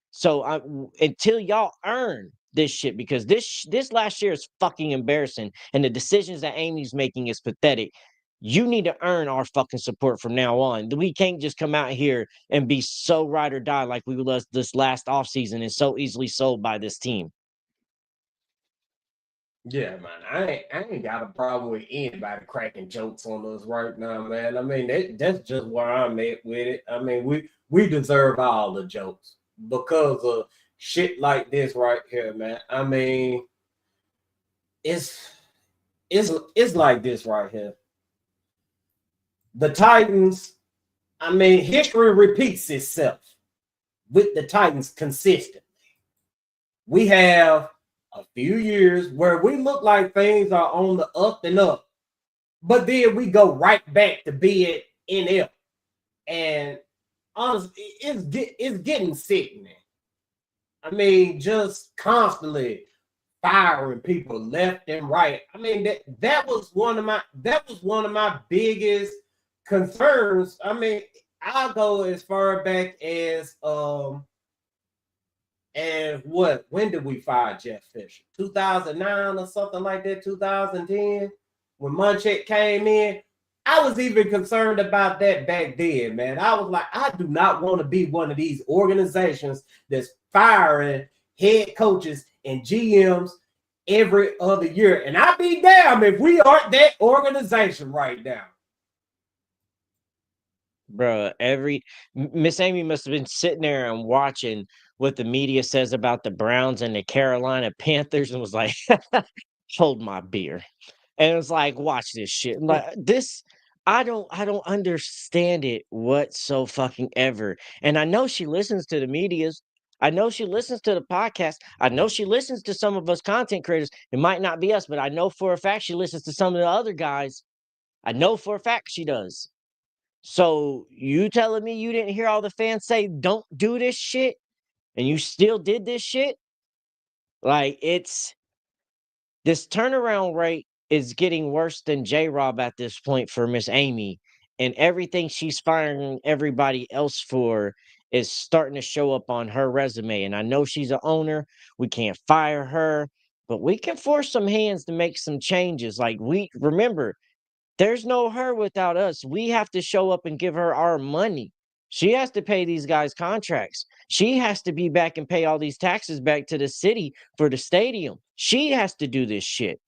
Speaker 2: So until y'all earn this shit, because this last year is fucking embarrassing, and the decisions that Amy's making is pathetic. You need to earn our fucking support from now on. We can't just come out here and be so ride or die like we was this last offseason and so easily sold by this team.
Speaker 1: Yeah, man, I ain't got a problem with anybody cracking jokes on us right now, man. I mean, that's just where I'm at with it. I mean, we deserve all the jokes because of shit like this right here, man. I mean, it's like this right here. The Titans, I mean, history repeats itself with the Titans consistently. We have a few years where we look like things are on the up and up, but then we go right back to being NL. And honestly, it's getting sickening. I mean, just constantly firing people left and right. I mean, that was one of my biggest concerns. I mean, I'll go as far back as and when did we fire Jeff Fisher? 2009 or something like that, 2010, when Munchak came in. I was even concerned about that back then, man. I was like, I do not want to be one of these organizations that's firing head coaches and GMs every other year. And I'd be damned if we aren't that organization right now.
Speaker 2: Bro, Miss Amy must have been sitting there and watching what the media says about the Browns and the Carolina Panthers and was like, hold my beer. And it was like, watch this shit. Like this, I don't understand it whatso fucking ever. And I know she listens to the medias. I know she listens to the podcast. I know she listens to some of us content creators. It might not be us, but I know for a fact she listens to some of the other guys. I know for a fact she does. So you telling me you didn't hear all the fans say, don't do this shit, and you still did this shit? Like, this turnaround rate is getting worse than J-Rob at this point for Miss Amy, and everything she's firing everybody else for is starting to show up on her resume. And I know she's an owner. We can't fire her, but we can force some hands to make some changes. Like, remember, there's no her without us. We have to show up and give her our money. She has to pay these guys contracts. She has to be back and pay all these taxes back to the city for the stadium. She has to do this shit.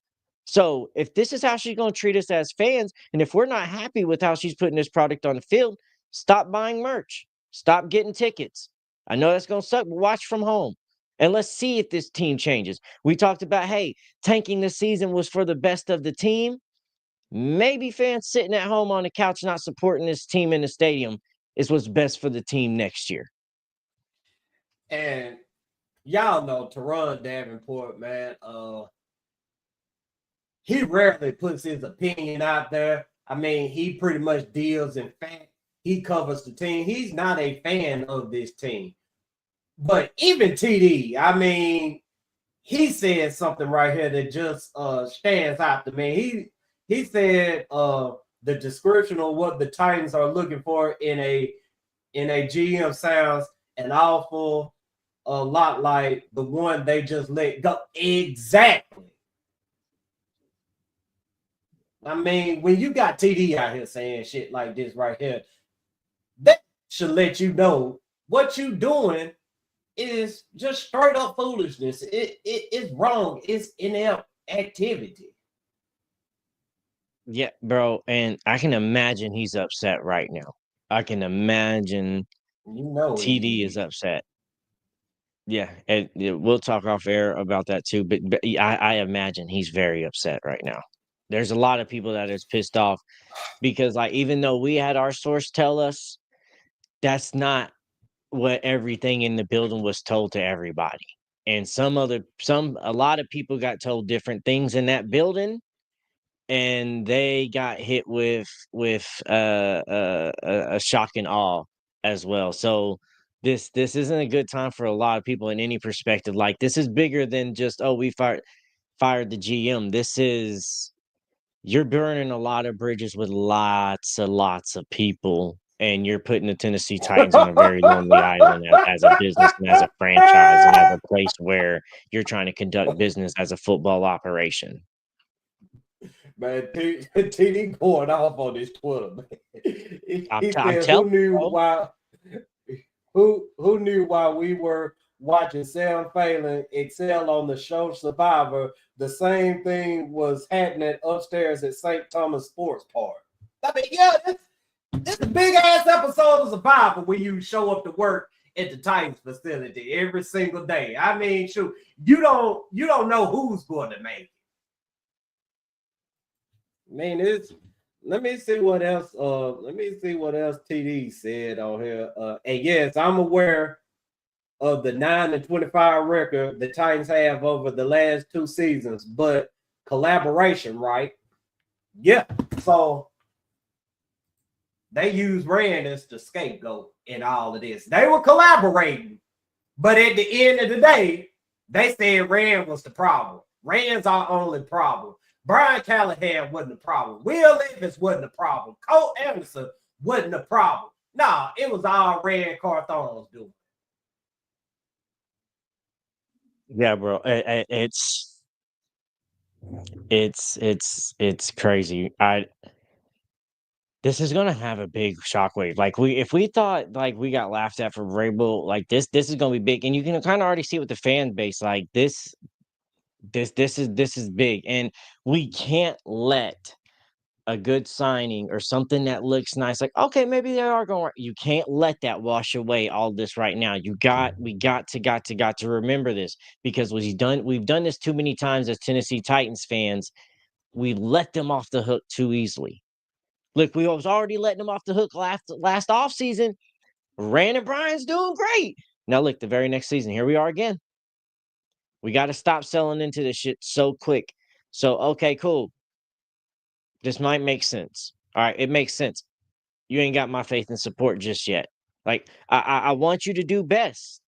Speaker 2: So if this is how she's going to treat us as fans, and if we're not happy with how she's putting this product on the field, stop buying merch. Stop getting tickets. I know that's going to suck, but watch from home. And let's see if this team changes. We talked about, hey, tanking this season was for the best of the team. Maybe fans sitting at home on the couch not supporting this team in the stadium is what's best for the team next year.
Speaker 1: And y'all know Teron Davenport, man. He rarely puts his opinion out there. I mean, he pretty much deals in fact. He covers the team. He's not a fan of this team. But even TD, I mean, he said something right here that just stands out to me. He said the description of what the Titans are looking for in a in a GM sounds an awful a lot like the one they just let go. Exactly. I mean, when you got TD out here saying shit like this right here, that should let you know what you doing is just straight up foolishness. It's wrong. It's inept activity.
Speaker 2: Yeah, bro. And I can imagine he's upset right now. I can imagine
Speaker 1: You know
Speaker 2: TD is upset. Yeah, and we'll talk off air about that too. But I imagine he's very upset right now. There's a lot of people that is pissed off because, like, even though we had our source tell us, that's not what everything in the building was told to everybody. And a lot of people got told different things in that building, and they got hit with a shock and awe as well. So this isn't a good time for a lot of people in any perspective. Like, this is bigger than just, oh, we fired the GM. This is, you're burning a lot of bridges with lots of people, and you're putting the Tennessee Titans on a very lonely island as a business and as a franchise and as a place where you're trying to conduct business as a football operation.
Speaker 1: Man, TD going off on this Twitter, man. He said, who knew why we were watching Sam Phelan excel on the show Survivor, the same thing was happening upstairs at St. Thomas Sports Park. I mean, yeah, this is a big ass episode of Survivor when you show up to work at the Titans facility every single day. I mean, shoot, you don't know who's going to make it. I mean, let me see what else TD said on here. And yes, I'm aware of the 9-25 record the Titans have over the last 2 seasons, but collaboration, right? Yeah. So they use Ran as the scapegoat in all of this. They were collaborating, but at the end of the day, they said Ran was the problem. Ran's our only problem. Brian Callahan wasn't the problem. Will Levis wasn't the problem. Cole Anderson wasn't the problem. Nah, it was all Ran Carthon's doing.
Speaker 2: Yeah, bro. It's crazy. This is gonna have a big shockwave. Like, if we thought like we got laughed at for Vrabel, like this is gonna be big, and you can kind of already see with the fan base. Like this is big, and we can't let a good signing or something that looks nice, like, okay, maybe they are going. You can't let that wash away all this right now. We got to remember this, because we've done this too many times as Tennessee Titans fans. We let them off the hook too easily. Look, we was already letting them off the hook last offseason. Ran and Brian's doing great. Now look, the very next season, here we are again. We got to stop selling into this shit so quick. So, okay, cool. This might make sense. All right, it makes sense. You ain't got my faith and support just yet. Like, I want you to do best,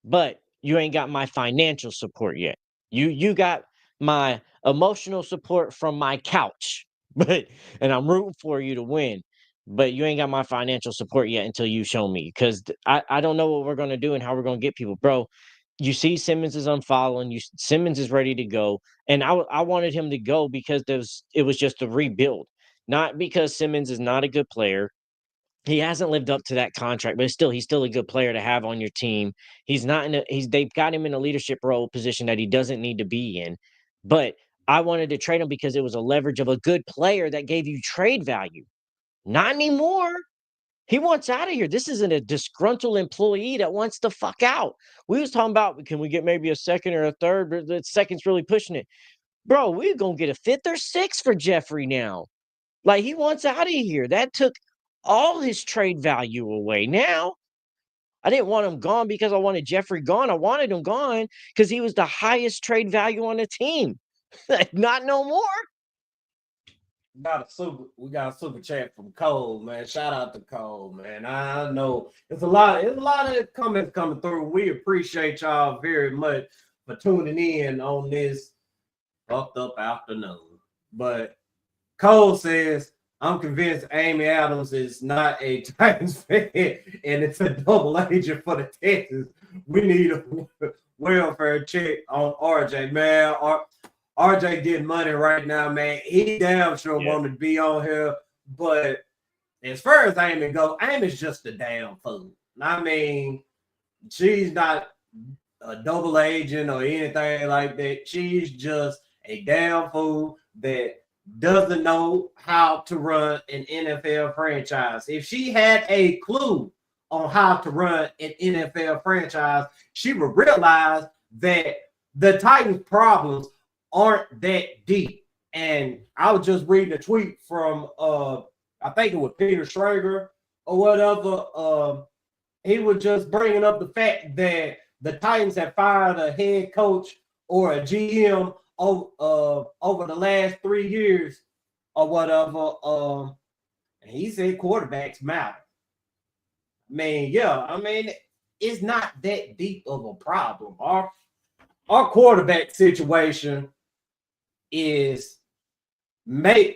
Speaker 2: but you ain't got my financial support yet. You got my emotional support from my couch, and I'm rooting for you to win, but you ain't got my financial support yet until you show me, because I don't know what we're gonna do and how we're gonna get people, bro. You see, Simmons is unfollowing you. Simmons is ready to go, and I wanted him to go because it was just a rebuild, not because Simmons is not a good player. He hasn't lived up to that contract, but he's still a good player to have on your team. They've got him in a leadership role position that he doesn't need to be in. But I wanted to trade him because it was a leverage of a good player that gave you trade value. Not anymore. He wants out of here. This isn't a disgruntled employee that wants to fuck out. We was talking about, can we get maybe a second or a third, but the second's really pushing it. Bro, we're going to get a 5th or 6th for Jeffrey now. Like, he wants out of here. That took all his trade value away. Now, I didn't want him gone because I wanted Jeffrey gone. I wanted him gone because he was the highest trade value on the team. Not no more.
Speaker 1: We got a super chat from Cole, man. Shout out to Cole, man. I know there's a lot of comments coming through. We appreciate y'all very much for tuning in on this fucked up afternoon. But Cole says, I'm convinced Amy Adams is not a Titans fan, and it's a double agent for the Texans. We need a welfare check on RJ, man. RJ getting money right now, man. He damn sure wanted to be on here, but as far as Amy go, Amy's just a damn fool. I mean, she's not a double agent or anything like that. She's just a damn fool that doesn't know how to run an NFL franchise. If she had a clue on how to run an NFL franchise, she would realize that the Titans' problems aren't that deep. And I was just reading a tweet from I think it was Peter Schrager or whatever. He was just bringing up the fact that the Titans have fired a head coach or a GM over the last 3 years or whatever. And he said quarterbacks matter. I mean, it's not that deep of a problem. Our quarterback situation is making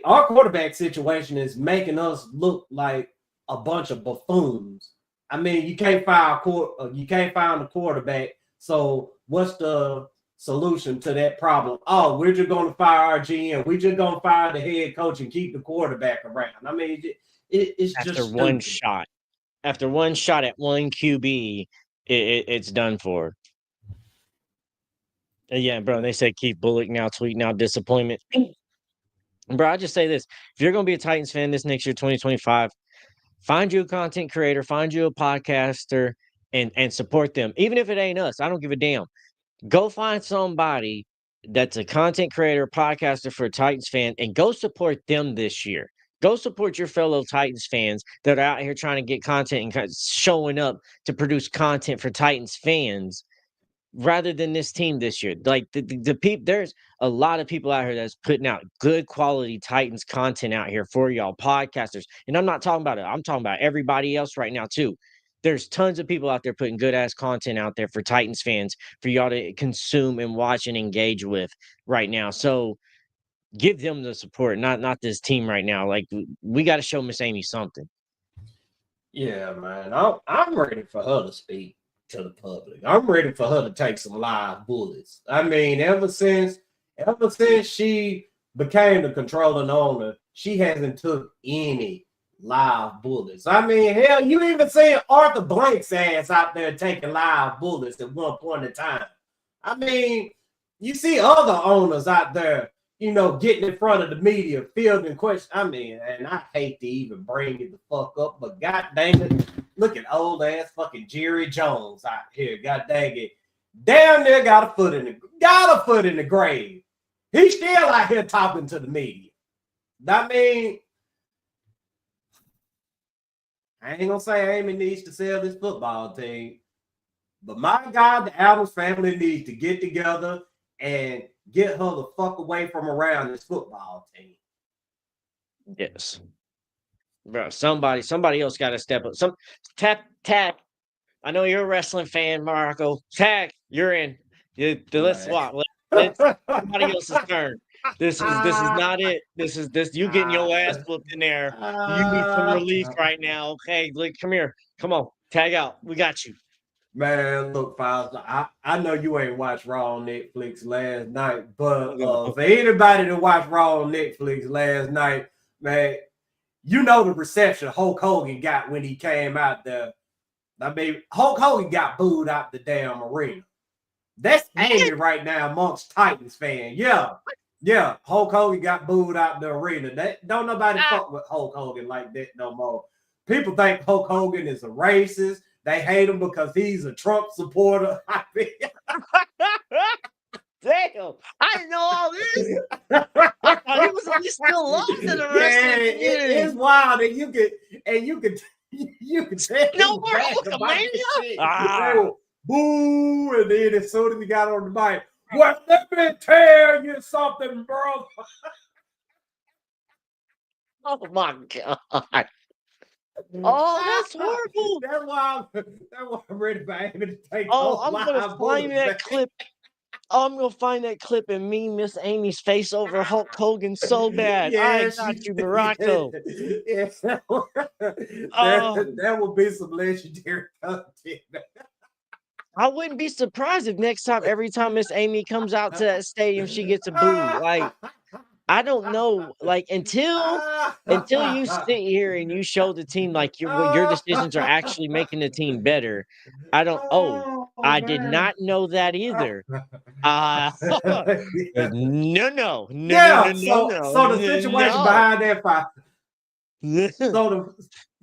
Speaker 1: us look like a bunch of buffoons. I mean, you can't find a quarterback. So what's the solution to that problem? Oh, we're just going to fire our GM. We're just going to fire the head coach and keep the quarterback around. I mean, it's
Speaker 2: after
Speaker 1: just
Speaker 2: one
Speaker 1: stupid.
Speaker 2: shot. After one shot at one QB, it's done for. Yeah, bro. They say Keith Bullock now tweeting out disappointment. Bro, I just say this: if you're going to be a Titans fan this next year, 2025. Find you a content creator, find you a podcaster, and support them. Even if it ain't us, I don't give a damn. Go find somebody that's a content creator, podcaster for a Titans fan, and go support them this year. Go support your fellow Titans fans that are out here trying to get content and showing up to produce content for Titans fans rather than this team this year. Like the people, there's a lot of people out here that's putting out good quality Titans content out here for y'all podcasters. And I'm not talking about it. I'm talking about everybody else right now too. There's tons of people out there putting good ass content out there for Titans fans for y'all to consume and watch and engage with right now. So give them the support, not this team right now. Like we got to show Miss Amy something.
Speaker 1: Yeah, man. I'm ready for her to speak to the public. I'm ready for her to take some live bullets. I mean, ever since she became the controlling owner, she hasn't took any live bullets. I mean, hell, you even seen Arthur Blank's ass out there taking live bullets at one point in time. I mean, you see other owners out there, getting in front of the media, fielding questions. I mean, and I hate to even bring it the fuck up, but god dang it, look at old ass fucking Jerry Jones out here. God dang it. Damn near got a foot in the grave. He's still out here talking to the media. I mean, I ain't gonna say Amy needs to sell this football team, but my God, the Adams family needs to get together and get her the fuck away from around this football team.
Speaker 2: Yes. Bro, somebody else got to step up. Some tap. I know you're a wrestling fan, Marco. Tag, you're in. Let's swap. Let's somebody else's turn. This is not it. This you getting your ass whooped in there. You need some relief right now. Okay, like, come here. Come on, tag out. We got you.
Speaker 1: Man, look, Files, I know you ain't watched Raw on Netflix last night, but for anybody that watched Raw on Netflix last night, man, you know the reception Hulk Hogan got when he came out there. I mean, Hulk Hogan got booed out the damn arena. That's angry right now amongst Titans fans. Yeah, Hulk Hogan got booed out the arena. Don't nobody fuck with Hulk Hogan like that no more. People think Hulk Hogan is a racist. They hate him because he's a Trump supporter. I mean,
Speaker 2: damn, I didn't know all this. I thought he was at least still loved in the wrestling community.
Speaker 1: It's wild that you can tell.
Speaker 2: No more Hulkamania.
Speaker 1: Boo! And then as soon as he got on the mic, well, let me tell you something, bro.
Speaker 2: Oh my God. Oh, that's horrible.
Speaker 1: That's why I'm ready for Amy to take.
Speaker 2: Oh, I'm gonna find that clip. I'm gonna find that clip and me Miss Amy's face over Hulk Hogan so bad. I
Speaker 1: Yeah,
Speaker 2: got you, Morocco.
Speaker 1: yeah,
Speaker 2: Oh,
Speaker 1: that would be some legendary content.
Speaker 2: I wouldn't be surprised if next time, every time Miss Amy comes out to that stadium, she gets a boo. Like, I don't know. Like, until you sit here and you show the team like your decisions are actually making the team better. I don't. Oh,
Speaker 1: Oh
Speaker 2: I did
Speaker 1: man.
Speaker 2: not know that either. No, no, no, no, no,
Speaker 1: Yeah,
Speaker 2: no,
Speaker 1: so the situation
Speaker 2: no,
Speaker 1: behind that fight.
Speaker 2: no.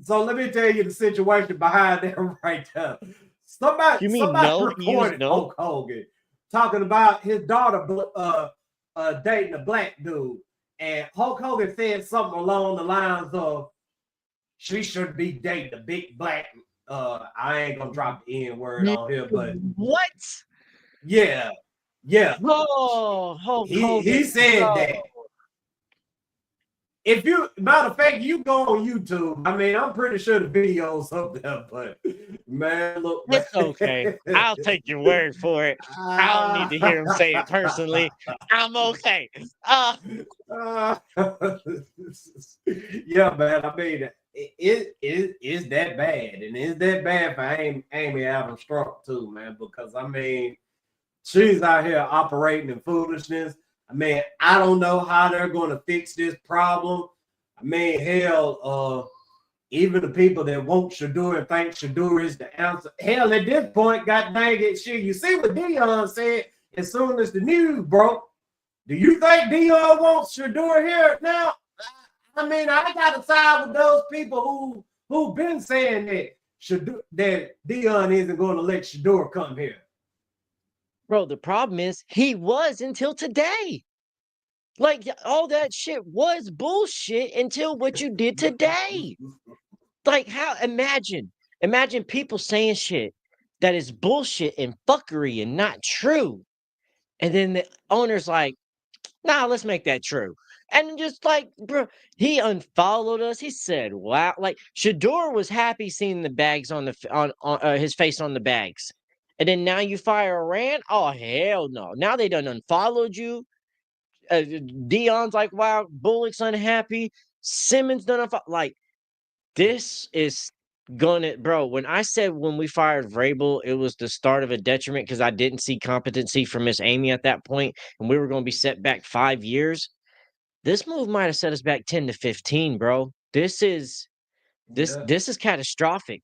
Speaker 1: So let me tell you the situation behind that right there. Somebody
Speaker 2: You mean
Speaker 1: somebody
Speaker 2: no? He used
Speaker 1: recorded
Speaker 2: no?
Speaker 1: Hulk Hogan talking about his daughter dating a black dude, and Hulk Hogan said something along the lines of she should be dating a big black. I ain't gonna drop the N word on here, but
Speaker 2: What?
Speaker 1: yeah, yeah,
Speaker 2: Oh, Hulk
Speaker 1: he
Speaker 2: Hogan,
Speaker 1: said
Speaker 2: bro.
Speaker 1: that. If you, matter of fact, you go on YouTube. I mean, I'm pretty sure the video's up there, but man, look, man.
Speaker 2: It's okay. I'll take your word for it. I don't need to hear him say it personally. I'm okay. Uh,
Speaker 1: Ah, yeah, man. I mean, it's that bad, and it's that bad for Amy Adams Strunk too, man. Because I mean, she's out here operating in foolishness. I mean, I don't know how they're going to fix this problem. I mean, hell, even the people that want Shadur and think Shadur is the answer. Hell, at this point, god dang it, shit. You see what Dion said as soon as the news broke. Do you think Dion wants Shadur here now? I mean, I got to side with those people who've been saying that Dion isn't going to let Shadur come here.
Speaker 2: bro, the problem is he was until today. Like all that shit was bullshit until what you did today. Like how imagine people saying shit that is bullshit and fuckery and not true. And then the owner's like, nah, let's make that true. And just like, bro, he unfollowed us. He said, "Wow!" Like Shador was happy seeing the bags on his face on the bags, and then now you fire Rand. Oh hell no! Now they done unfollowed you. Dion's like, "Wow!" Bullock's unhappy. Simmons done like this is gonna, bro. When I said when we fired Vrabel, it was the start of a detriment because I didn't see competency from Miss Amy at that point, and we were going to be set back 5 years. This move might have set us back 10 to 15, bro. This is
Speaker 1: Yeah.
Speaker 2: this is catastrophic.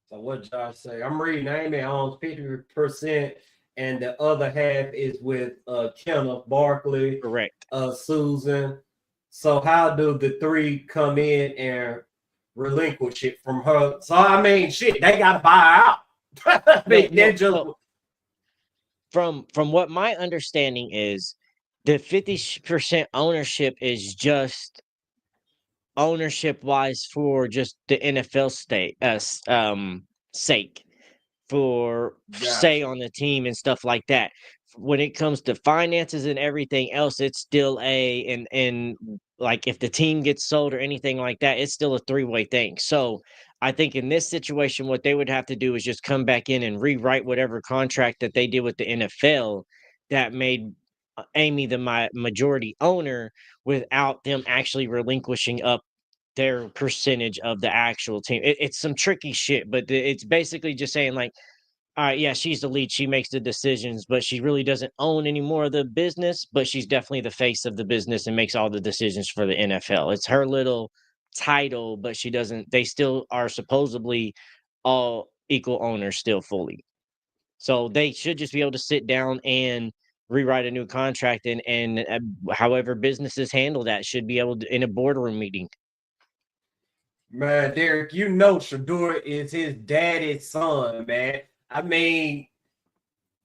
Speaker 1: So what Josh say? I'm reading Amy owns 50%, and the other half is with Kenneth Barkley,
Speaker 2: Correct.
Speaker 1: Susan. So how do the three come in and relinquish it from her? So I mean, shit, they got to buy out. I
Speaker 2: No,
Speaker 1: mean, they're
Speaker 2: no,
Speaker 1: just
Speaker 2: no. From what my understanding is, the 50% ownership is just ownership wise for just the NFL sake for say
Speaker 1: gotcha.
Speaker 2: on the team and stuff like that. When it comes to finances and everything else, it's still and like if the team gets sold or anything like that, it's still a three-way thing. So I think in this situation, what they would have to do is just come back in and rewrite whatever contract that they did with the NFL that made Amy the majority owner without them actually relinquishing up their percentage of the actual team. It's some tricky shit, but it's basically just saying like, all right, yeah, she's the lead. She makes the decisions, but she really doesn't own any more of the business. But she's definitely the face of the business and makes all the decisions for the NFL. It's her little title, but she doesn't. They still are supposedly all equal owners, still fully. So they should just be able to sit down and rewrite a new contract, and however businesses handle that should be able to in a boardroom meeting.
Speaker 1: Man, Derek, you know Shadur is his daddy's son, man. I mean,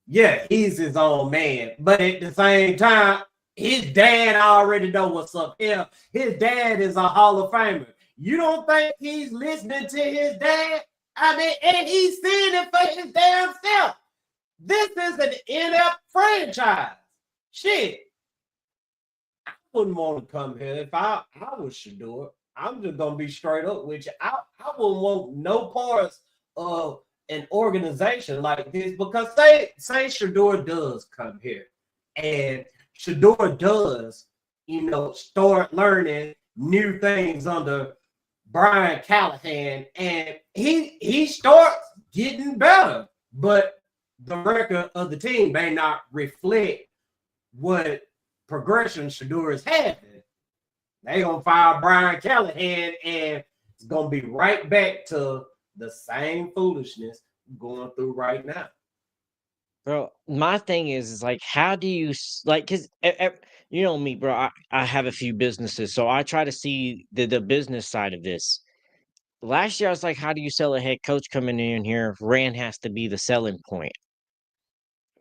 Speaker 1: yeah, he's his own man, but at the same time, his dad already know what's up here. His dad is a Hall of Famer. You don't think he's listening to his dad? I mean, and he's seeing it for his damn self. This is an inept franchise. Shit, I wouldn't want to come here if I was Shador. I'm just gonna be straight up with you. I wouldn't want no parts of an organization like this, because say Shador does come here and Shador does, start learning new things under Brian Callahan, and he starts getting better, but the record of the team may not reflect what progression Shador is having. They gonna fire Brian Callahan, and it's gonna be right back to the same foolishness going through right now.
Speaker 2: Bro, my thing is like, how do you because you know me, bro. I have a few businesses, so I try to see the business side of this. Last year, I was like, how do you sell a head coach coming in here? Ran has to be the selling point.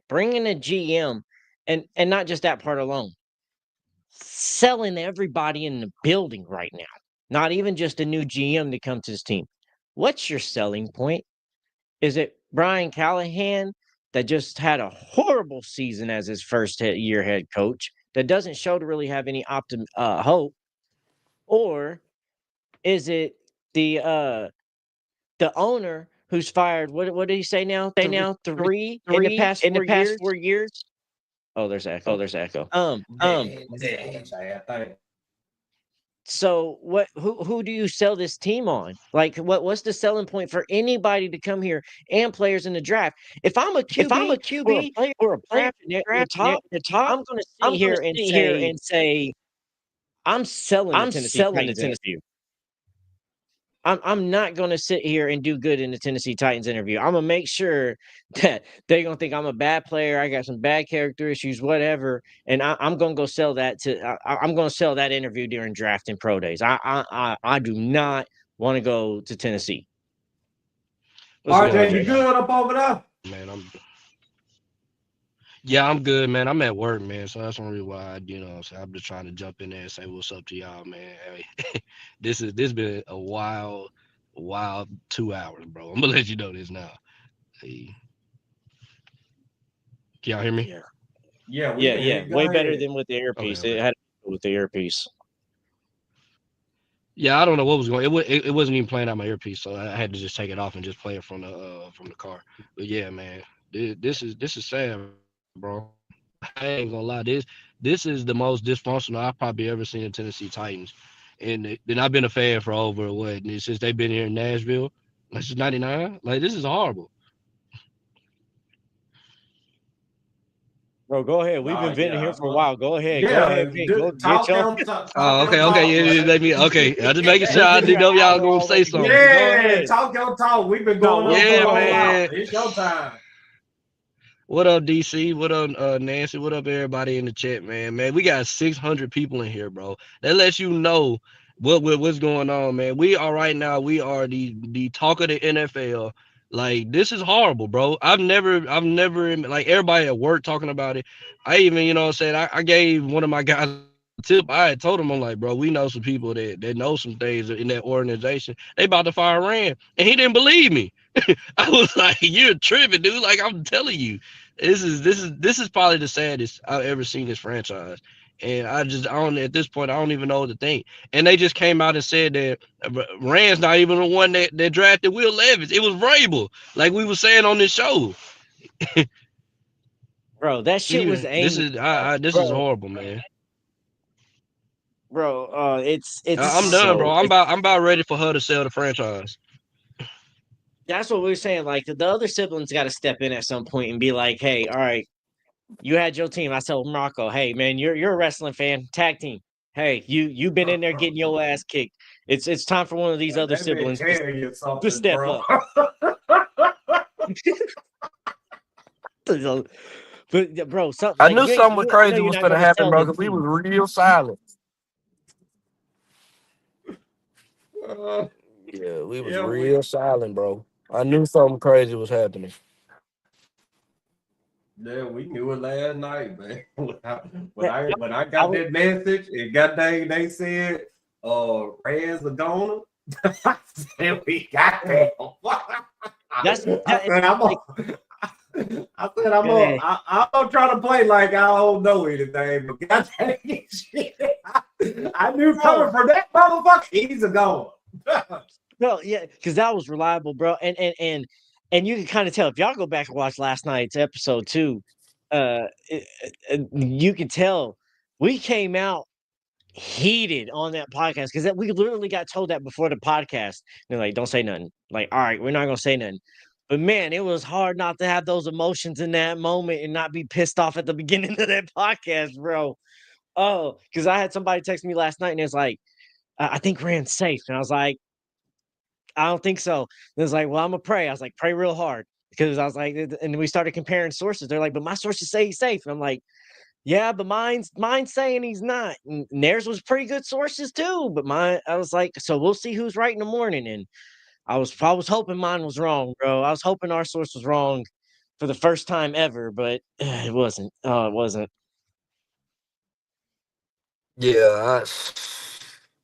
Speaker 2: Bringing a GM, and not just that part alone, selling everybody in the building right now. Not even just a new GM to come to this team. What's your selling point? Is it Brian Callahan that just had a horrible season as his first year head coach that doesn't show to really have any hope? Or is it the owner who's fired? What did he say now? Three in the past 4 years. Oh, there's echo. So who do you sell this team on? Like what's the selling point for anybody to come here and players in the draft? If I'm a QB or a player in the top, I'm going to sit here and say I'm selling the Tennessee Titans interview. I'm not going to sit here and do good in the Tennessee Titans interview. I'm going to make sure that they're going to think I'm a bad player. I got some bad character issues, whatever. And I'm going to go sell that I'm going to sell that interview during draft and pro days. I do not want to go to Tennessee.
Speaker 1: RJ, you good up over there?
Speaker 3: Man, I'm good, man. I'm at work, man. So that's one reason why I'm just trying to jump in there and say what's up to y'all, man. Hey, this been a wild 2 hours, bro. I'm gonna let you know this now. Hey. Can y'all hear me?
Speaker 1: Yeah.
Speaker 2: Way better than with the earpiece.
Speaker 3: Okay.
Speaker 2: It had to do with the earpiece.
Speaker 3: Yeah, I don't know what was going. It wasn't even playing out my earpiece, so I had to just take it off and just play it from the car. But yeah, man, this is sad, bro. I ain't gonna lie. This is the most dysfunctional I've probably ever seen in Tennessee Titans, and then I've been a fan for over since they've been here in Nashville. Like since '99. Like this is horrible.
Speaker 2: Bro, go ahead. We've been venting here for a while. Go ahead.
Speaker 1: Yeah,
Speaker 2: Go get your.
Speaker 3: Okay. Let me. Okay, I just making sure I didn't know y'all gonna say something.
Speaker 1: Yeah, talk your talk. We've been going on for a
Speaker 3: man.
Speaker 1: while. It's your time.
Speaker 3: What up, DC? What up, Nancy? What up, everybody in the chat, man? Man, we got 600 people in here, bro. That lets you know what's going on, man. We are right now. We are the talk of the NFL. Like this is horrible, bro. I've never like everybody at work talking about it. I even, I gave one of my guys a tip. I had told him, I'm like, bro, we know some people that know some things in that organization. They about to fire Ran, and he didn't believe me. I was like, you're tripping, dude. Like I'm telling you, this is probably the saddest I've ever seen this franchise. And I don't at this point, I don't even know what to think. And they just came out and said that Rand's not even the one that drafted Will Levis. It was Vrabel, like we were saying on this show.
Speaker 2: Bro, that shit was
Speaker 3: angry. This is horrible, man.
Speaker 2: Bro, it's
Speaker 3: I'm done, bro. I'm about ready for her to sell the franchise.
Speaker 2: That's what we were saying. Like the other siblings got to step in at some point and be like, "Hey, all right, you had your team." I told Marco, "Hey, man, you're a wrestling fan. Tag team. Hey, you've been in there getting your ass kicked. It's time for one of these other siblings to step up." But bro,
Speaker 4: I knew something crazy was gonna happen, bro. Because we was real silent. Yeah, we was real silent, bro. I knew something crazy was happening.
Speaker 1: Yeah, we knew it last night, man. When I got that message, and goddamn they said, Reds are gonna. I said we got them. I said I'm gonna try to play like I don't know anything, but goddamn shit, I knew coming from that motherfucker, he's a goner.
Speaker 2: Well, yeah, because that was reliable, bro. And And you can kind of tell if y'all go back and watch last night's episode too, you can tell we came out heated on that podcast because we literally got told that before the podcast. They're like, "Don't say nothing." Like, all right, we're not gonna say nothing. But man, it was hard not to have those emotions in that moment and not be pissed off at the beginning of that podcast, bro. Oh, because I had somebody text me last night and it's like, I think Rand's safe. And I was like, I don't think so. And it was like, well, I'm gonna pray. I was like, pray real hard. Because I was like, and we started comparing sources. They're like, but my sources say he's safe. And I'm like, yeah, but mine's saying he's not. And theirs was pretty good sources too. But mine, I was like, so we'll see who's right in the morning. And I was hoping mine was wrong, bro. I was hoping our source was wrong for the first time ever, but it wasn't. Oh, it wasn't.
Speaker 4: Yeah,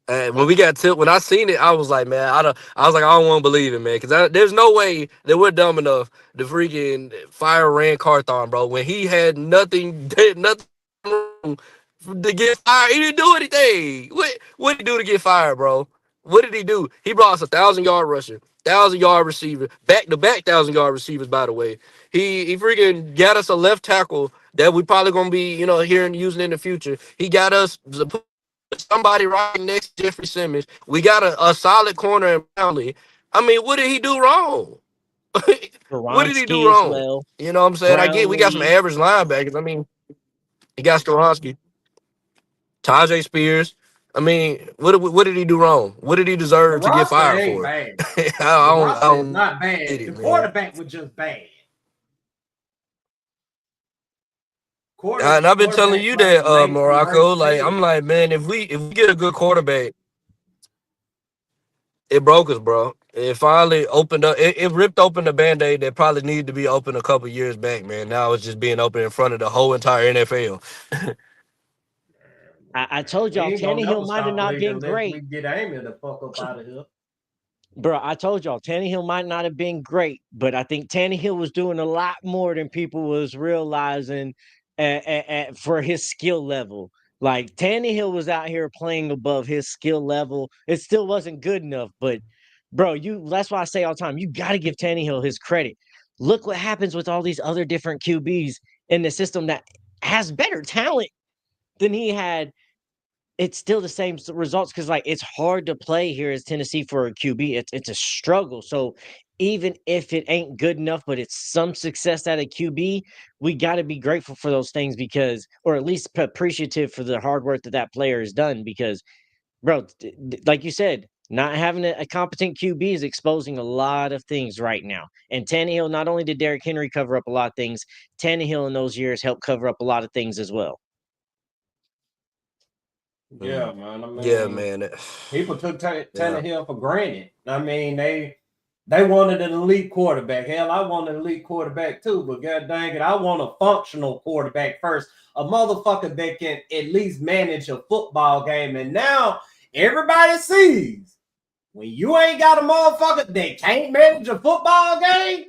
Speaker 4: and when we got tipped, when I seen it, I was like, man, I was like, I don't want to believe it, man, because there's no way that we're dumb enough to freaking fire Ran Carthon, bro. When he had nothing, did nothing wrong to get fired, he didn't do anything. What did he do to get fired, bro? What did he do? He brought us 1,000-yard rusher, 1,000-yard receiver, back-to-back 1,000-yard receivers. By the way, he freaking got us a left tackle that we probably gonna be hearing using in the future. He got us somebody right next to Jeffrey Simmons. We got a solid corner in Brownlee. I mean, what did he do wrong? What did he do
Speaker 2: Baronski as
Speaker 4: wrong?
Speaker 2: well.
Speaker 4: You know what I'm saying? I get we got some
Speaker 2: Brownlee.
Speaker 4: average linebackers. I mean, he got Skoronski, Tajay Spears. I mean, what did he do wrong? What did he
Speaker 1: The
Speaker 4: deserve to get
Speaker 1: roster
Speaker 4: fired
Speaker 1: ain't
Speaker 4: for?
Speaker 1: bad.
Speaker 4: I
Speaker 1: The roster is
Speaker 4: don't
Speaker 1: not bad.
Speaker 4: get
Speaker 1: The
Speaker 4: it, man.
Speaker 1: quarterback was just bad.
Speaker 4: And I've been telling
Speaker 1: Quarterback
Speaker 4: you
Speaker 1: play
Speaker 4: that,
Speaker 1: makes and
Speaker 4: Morocco.
Speaker 1: breaks
Speaker 4: Like, I'm
Speaker 1: teams.
Speaker 4: like, man, if we get a good quarterback, it broke us, bro. It finally opened up. It ripped open the band-aid that probably needed to be open a couple years back, man. Now it's just being open in front of the whole entire NFL.
Speaker 2: I told
Speaker 1: We
Speaker 2: y'all
Speaker 1: ain't gonna never
Speaker 2: Tannehill might have
Speaker 1: stop
Speaker 2: not
Speaker 1: bleeding
Speaker 2: been
Speaker 1: unless
Speaker 2: great.
Speaker 1: we get Amy the fuck up out of here.
Speaker 2: Bro, I told y'all Tannehill might not have been great, but I think Tannehill was doing a lot more than people was realizing for his skill level. Like Tannehill was out here playing above his skill level. It still wasn't good enough, but bro, that's why I say all the time, you got to give Tannehill his credit. Look what happens with all these other different QBs in the system that has better talent than he had. It's still the same results because like it's hard to play here as Tennessee for a QB. It's a struggle. So even if it ain't good enough, but it's some success at a QB, we got to be grateful for those things because, or at least appreciative for the hard work that player has done. Because, bro, like you said, not having a competent QB is exposing a lot of things right now. And Tannehill, not only did Derrick Henry cover up a lot of things, Tannehill in those years helped cover up a lot of things as well.
Speaker 1: Yeah, man. I mean,
Speaker 4: Yeah, man.
Speaker 1: people took Tannehill for granted. I mean, they wanted an elite quarterback. Hell, I want an elite quarterback too, but god dang it, I want a functional quarterback first. A motherfucker that can at least manage a football game. And now everybody sees when you ain't got a motherfucker that can't manage a football game,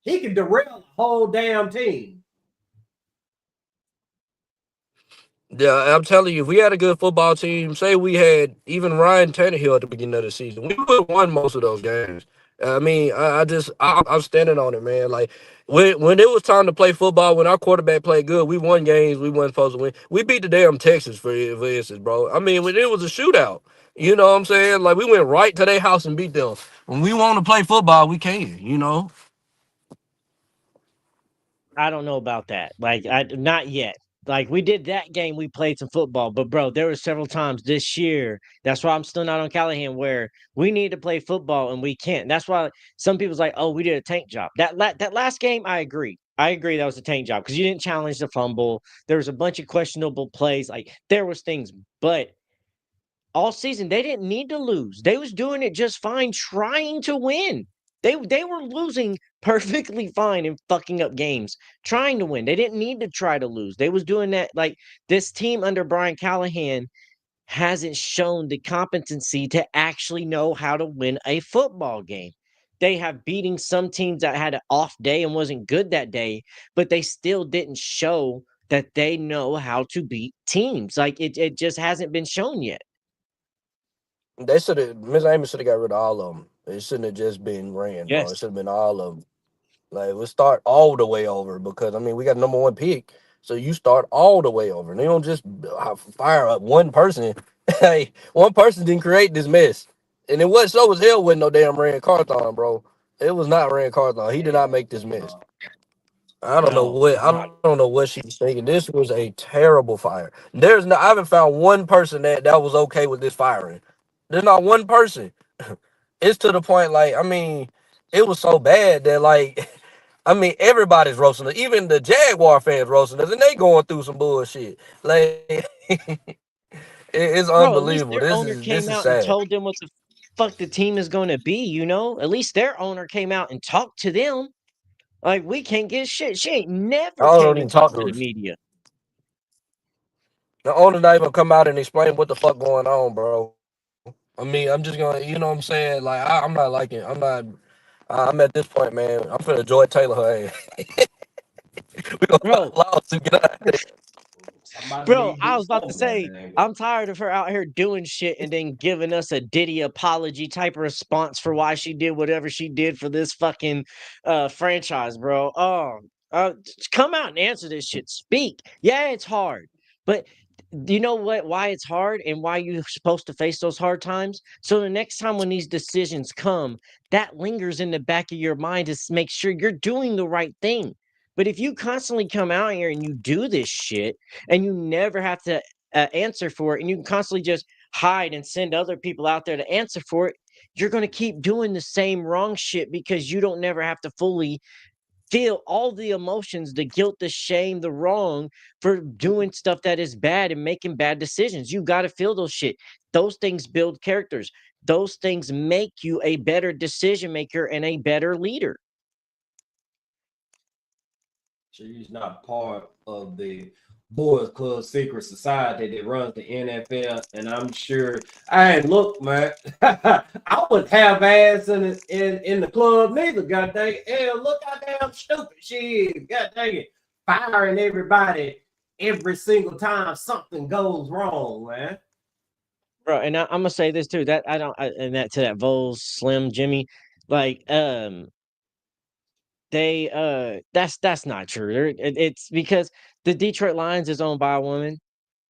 Speaker 1: he can derail the whole damn team.
Speaker 4: Yeah, I'm telling you, if we had a good football team, say we had even Ryan Tannehill at the beginning of the season, we would have won most of those games. I mean, I'm standing on it, man. Like when it was time to play football, when our quarterback played good, we won games we weren't supposed to win. We beat the damn Texans for instance, bro. I mean, when it was a shootout, you know what I'm saying? Like we went right to their house and beat them. When we want to play football, we can, you know.
Speaker 2: I don't know about that. Like, not yet. Like, we did that game, we played some football, but bro, there were several times this year. That's why I'm still not on Callahan, where we need to play football and we can't. That's why some people's like, "Oh, we did a tank job." That last game, I agree. I agree that was a tank job because you didn't challenge the fumble. There was a bunch of questionable plays. Like, there was things, but all season they didn't need to lose. They was doing it just fine, trying to win. They were losing perfectly fine and fucking up games, trying to win. They didn't need to try to lose. They was doing that. Like, this team under Brian Callahan hasn't shown the competency to actually know how to win a football game. They have beating some teams that had an off day and wasn't good that day, but they still didn't show that they know how to beat teams. Like, it just hasn't been shown yet.
Speaker 4: They should have. Miss Amy should have got rid of all of them. It shouldn't have just been Rand, bro. It
Speaker 2: Yes.
Speaker 4: should have been all of them. Like, we start all the way over because I mean we got number one pick, so you start all the way over. And they don't just fire up one person. Hey, one person didn't create this mess, and it was so as hell with no damn Ran Carthon, bro. It was not Ran Carthon. He did not make this mess.
Speaker 1: No,
Speaker 4: I don't know what she's thinking. This was a terrible fire. I haven't found one person that was okay with this firing. There's not one person. It's to the point like I mean, it was so bad that like I mean everybody's roasting us. Even the Jaguar fans roasting us, and they going through some bullshit. Like it's
Speaker 2: Bro, at least
Speaker 4: unbelievable.
Speaker 2: their owner
Speaker 4: This
Speaker 2: came
Speaker 4: is
Speaker 2: out and
Speaker 4: sad.
Speaker 2: told them what the fuck the team is going to be, you know? At least their owner came out and talked to them. Like, we can't get shit. She ain't never
Speaker 4: I don't
Speaker 2: came
Speaker 4: even
Speaker 2: and talked
Speaker 4: talk
Speaker 2: to
Speaker 4: to
Speaker 2: the
Speaker 4: us.
Speaker 2: media.
Speaker 4: The owner not even come out and explain what the fuck going on, bro. I mean, I'm just gonna, you know what I'm saying? Like, I'm not liking, I'm not, I'm at this point, man. I'm finna Joy Taylor her ass. We gonna
Speaker 2: Bro,
Speaker 4: file a lawsuit, get out there.
Speaker 1: somebody
Speaker 2: Bro,
Speaker 1: need to
Speaker 2: I
Speaker 1: do
Speaker 2: was about to
Speaker 1: something about
Speaker 2: say,
Speaker 1: that angle.
Speaker 2: I'm tired of her out here doing shit and then giving us a Diddy apology type of response for why she did whatever she did for this fucking franchise, bro. Come out and answer this shit. Speak. Yeah, it's hard. But you know what? Why it's hard and why you're supposed to face those hard times? So the next time when these decisions come, that lingers in the back of your mind to make sure you're doing the right thing. But if you constantly come out here and you do this shit, and you never have to answer for it, and you can constantly just hide and send other people out there to answer for it, you're going to keep doing the same wrong shit because you don't never have to fully feel all the emotions, the guilt, the shame, the wrong for doing stuff that is bad and making bad decisions. You got to feel those shit. Those things build characters. Those things make you a better decision maker and a better leader.
Speaker 1: She's not part of the Boys Club secret society that runs the NFL, and I'm sure. Hey, look, man, I would have ass in the club neither. God dang it, hell, look how damn stupid she is. God dang it, firing everybody every single time something goes wrong, man.
Speaker 2: Bro, and I'm gonna say this too. That I don't, and that to that Vols, Slim, Jimmy, like they that's not true. It's because the Detroit Lions is owned by a woman.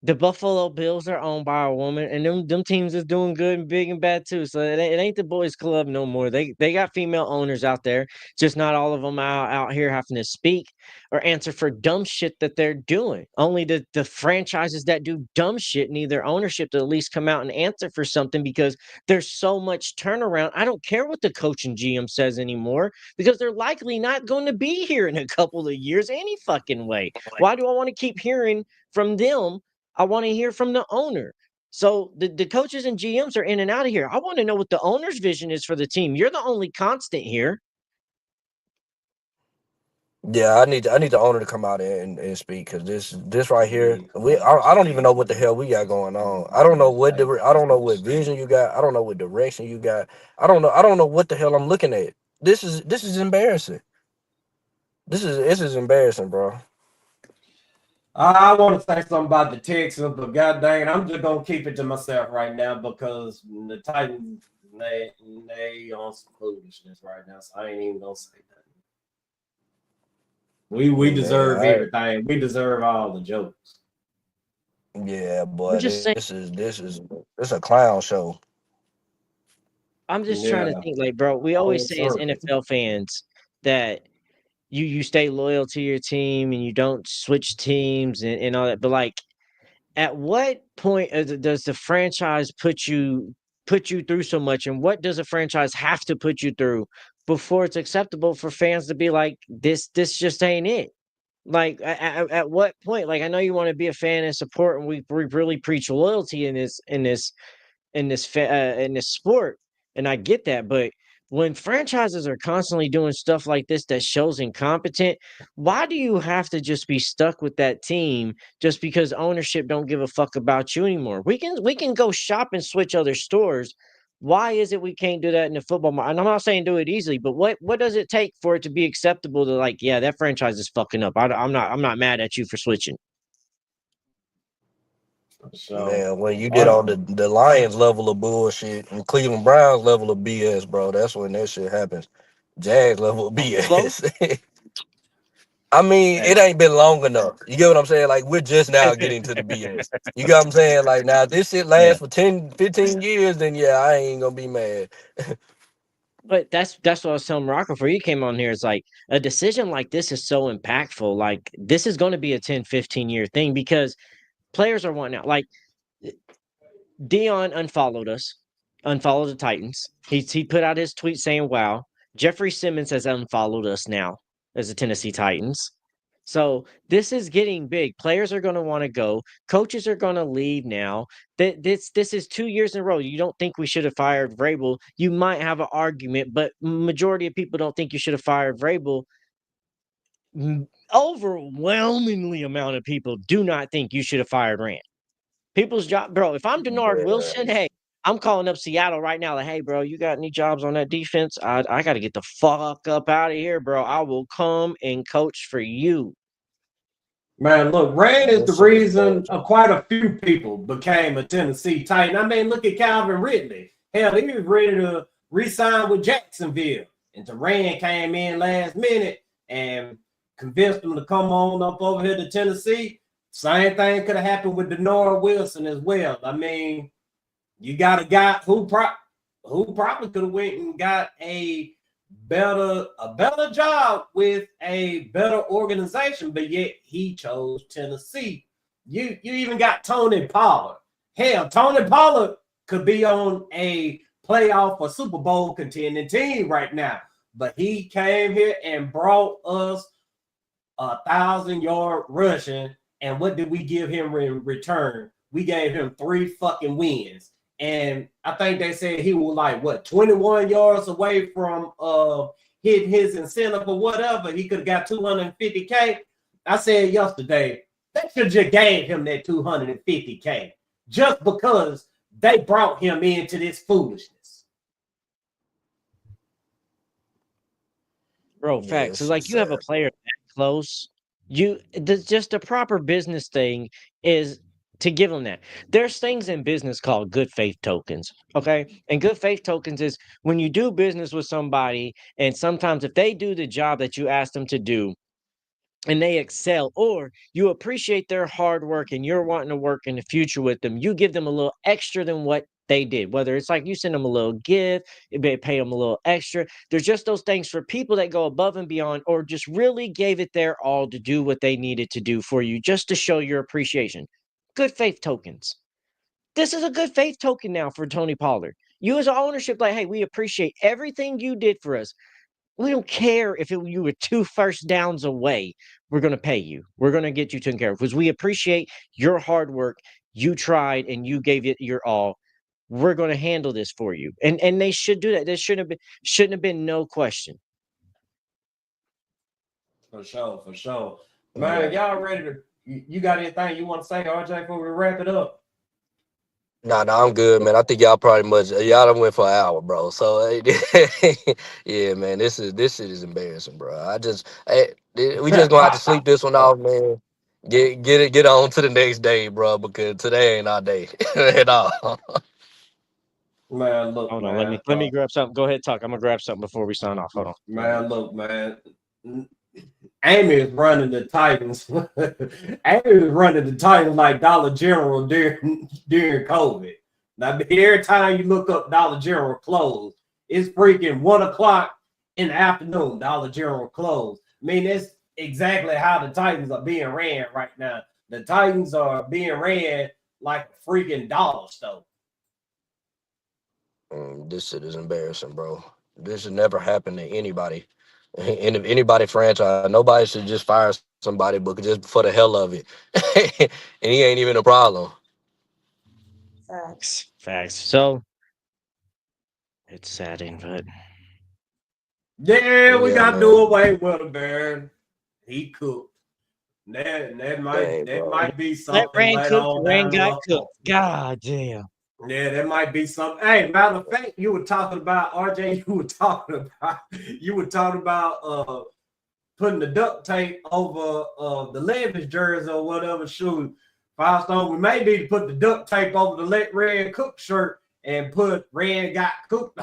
Speaker 2: The Buffalo Bills are owned by a woman, and them teams is doing good and big and bad too. So it ain't the boys' club no more. They got female owners out there, just not all of them out here having to speak or answer for dumb shit that they're doing. Only the franchises that do dumb shit need their ownership to at least come out and answer for something because there's so much turnaround. I don't care what the coach and GM says anymore because they're likely not going to be here in a couple of years any fucking way. Why do I want to keep hearing from them? I want to hear from the owner. So the coaches and GMs are in and out of here. I want to know what the owner's vision is for the team. You're the only constant here.
Speaker 4: Yeah, I need the owner to come out and speak because this right here,
Speaker 1: Agreed.
Speaker 4: I don't even know what the hell we got going on. I don't know what vision you got. I don't know what direction you got. I don't know what the hell I'm looking at. This is embarrassing. This is embarrassing, bro.
Speaker 1: I want to say something about the Texans, but god dang it, I'm just gonna keep it to myself right now because the Titans they on some foolishness right now, so I ain't even gonna say that. We
Speaker 4: Man,
Speaker 1: deserve everything. We deserve all the jokes.
Speaker 4: yeah,
Speaker 2: I'm
Speaker 4: boy,
Speaker 2: just saying.
Speaker 4: this a clown show.
Speaker 2: I'm just trying to
Speaker 1: Yeah,
Speaker 2: think. Like, bro, we always
Speaker 1: whole
Speaker 2: say as
Speaker 1: circle.
Speaker 2: NFL fans that you stay loyal to your team and you don't switch teams and all that. But like, at what point does the franchise put you through so much, and what does a franchise have to put you through before it's acceptable for fans to be like, this just ain't it? Like, at what point? Like, I know you want to be a fan and support, and we really preach loyalty in this sport, and I get that, but when franchises are constantly doing stuff like this that shows incompetent, why do you have to just be stuck with that team just because ownership don't give a fuck about you anymore? We can go shop and switch other stores. Why is it we can't do that in the football market? And I'm not saying do it easily, but what does it take for it to be acceptable to like, yeah, that franchise is fucking up. I'm not mad at you for switching.
Speaker 1: So
Speaker 4: Man, when you get
Speaker 1: I
Speaker 4: on the Lions level of bullshit and Cleveland Browns level of BS, bro, that's when that shit happens. Jag level
Speaker 2: Close?
Speaker 4: BS. I mean, it ain't been long enough. You get what I'm saying? Like, we're just now getting to the BS. You get what I'm saying? Like, now, if this shit
Speaker 2: Yeah.
Speaker 4: lasts for 10, 15 years, then yeah, I ain't gonna be mad.
Speaker 2: But that's what I was telling Morocco before you came on here. It's like a decision like this is so impactful. Like this is going to be a 10, 15-year thing because players are wanting out. Like Dion unfollowed us, unfollowed the Titans. He put out his tweet saying, "Wow." Jeffrey Simmons has unfollowed us now as the Tennessee Titans. So this is getting big. Players are going to want to go. Coaches are going to leave now. This is 2 years in a row. You don't think we should have fired Vrabel? You might have an argument, but majority of people don't think you should have fired Vrabel. Overwhelmingly amount of people do not think you should have fired Ran. People's job, bro. If I'm Denard Wilson, hey, I'm calling up Seattle right now. Like, hey, bro, you got any jobs on that defense? I got to get the fuck up out of here, bro. I will come and coach for you.
Speaker 1: Man, look, Ran is the reason quite a few people became a Tennessee Titan. I mean, look at Calvin Ridley. Hell, he was ready to re-sign with Jacksonville. And Ran came in last minute and convinced him to come on up over here to Tennessee. Same thing could have happened with Denard Wilson as well. I mean, you got a guy who probably could have went and got a better job with a better organization, but yet he chose Tennessee. You even got Tony Pollard. Hell, Tony Pollard could be on a playoff or Super Bowl contending team right now, but he came here and brought us 1,000-yard rushing. And what did we give him in return? We gave him 3 fucking wins. And I think they said he was like, 21 yards away from hitting his incentive or whatever. He could have got $250K. I said yesterday, they should have just gave him that $250K just because they brought him into this foolishness.
Speaker 2: Bro, facts. So, like, you have a player that close. Just a proper business thing is to give them that. There's things in business called good faith tokens, okay? And good faith tokens is when you do business with somebody, and sometimes if they do the job that you ask them to do, and they excel, or you appreciate their hard work and you're wanting to work in the future with them, you give them a little extra than what they did. Whether it's like you send them a little gift, you may pay them a little extra. There's just those things for people that go above and beyond, or just really gave it their all to do what they needed to do for you, just to show your appreciation. Good faith tokens. This is a good faith token now for Tony Pollard. You as an ownership, like, hey, we appreciate everything you did for us. We don't care if you were 2 first downs away. We're going to pay you. We're going to get you taken care of because we appreciate your hard work. You tried and you gave it your all. We're going to handle this for you. And they should do that. There shouldn't have been no question.
Speaker 1: For sure. Man, y'all ready to you got anything you want to say, RJ, before we wrap it up?
Speaker 4: Nah, I'm good, man. I think y'all done went for an hour, bro. So yeah, man, this shit is embarrassing, bro. We just gonna have to sleep this one off, man. Get on to the next day, bro, because today ain't our day at all.
Speaker 1: Man, look,
Speaker 2: hold on, let me grab something. Go ahead, talk. I'm gonna grab something before we sign off. Hold on.
Speaker 1: Man, look, man. Amy is running the Titans. Amy is running the Titans like Dollar General during COVID. Now, every time you look up Dollar General closed, it's freaking 1 o'clock in the afternoon. Dollar General closed. I mean, that's exactly how the Titans are being ran right now. The Titans are being ran like a freaking dollar store.
Speaker 4: This shit is embarrassing, bro. This should never happen to anybody. In anybody franchise, nobody should just fire somebody, but just for the hell of it. And he ain't even a problem.
Speaker 2: Facts. So it's saddening, but
Speaker 1: yeah, we got to do away with him, man. He cooked. That might be something.
Speaker 2: Ran got cooked. God damn.
Speaker 1: Yeah, that might be something. Hey, matter of fact, you were talking about RJ. You were talking about putting the duct tape over the Levis jersey or whatever shoe. Firestone, we may need to put the duct tape over the Let Ran Cook shirt and put Ran Got Cooked.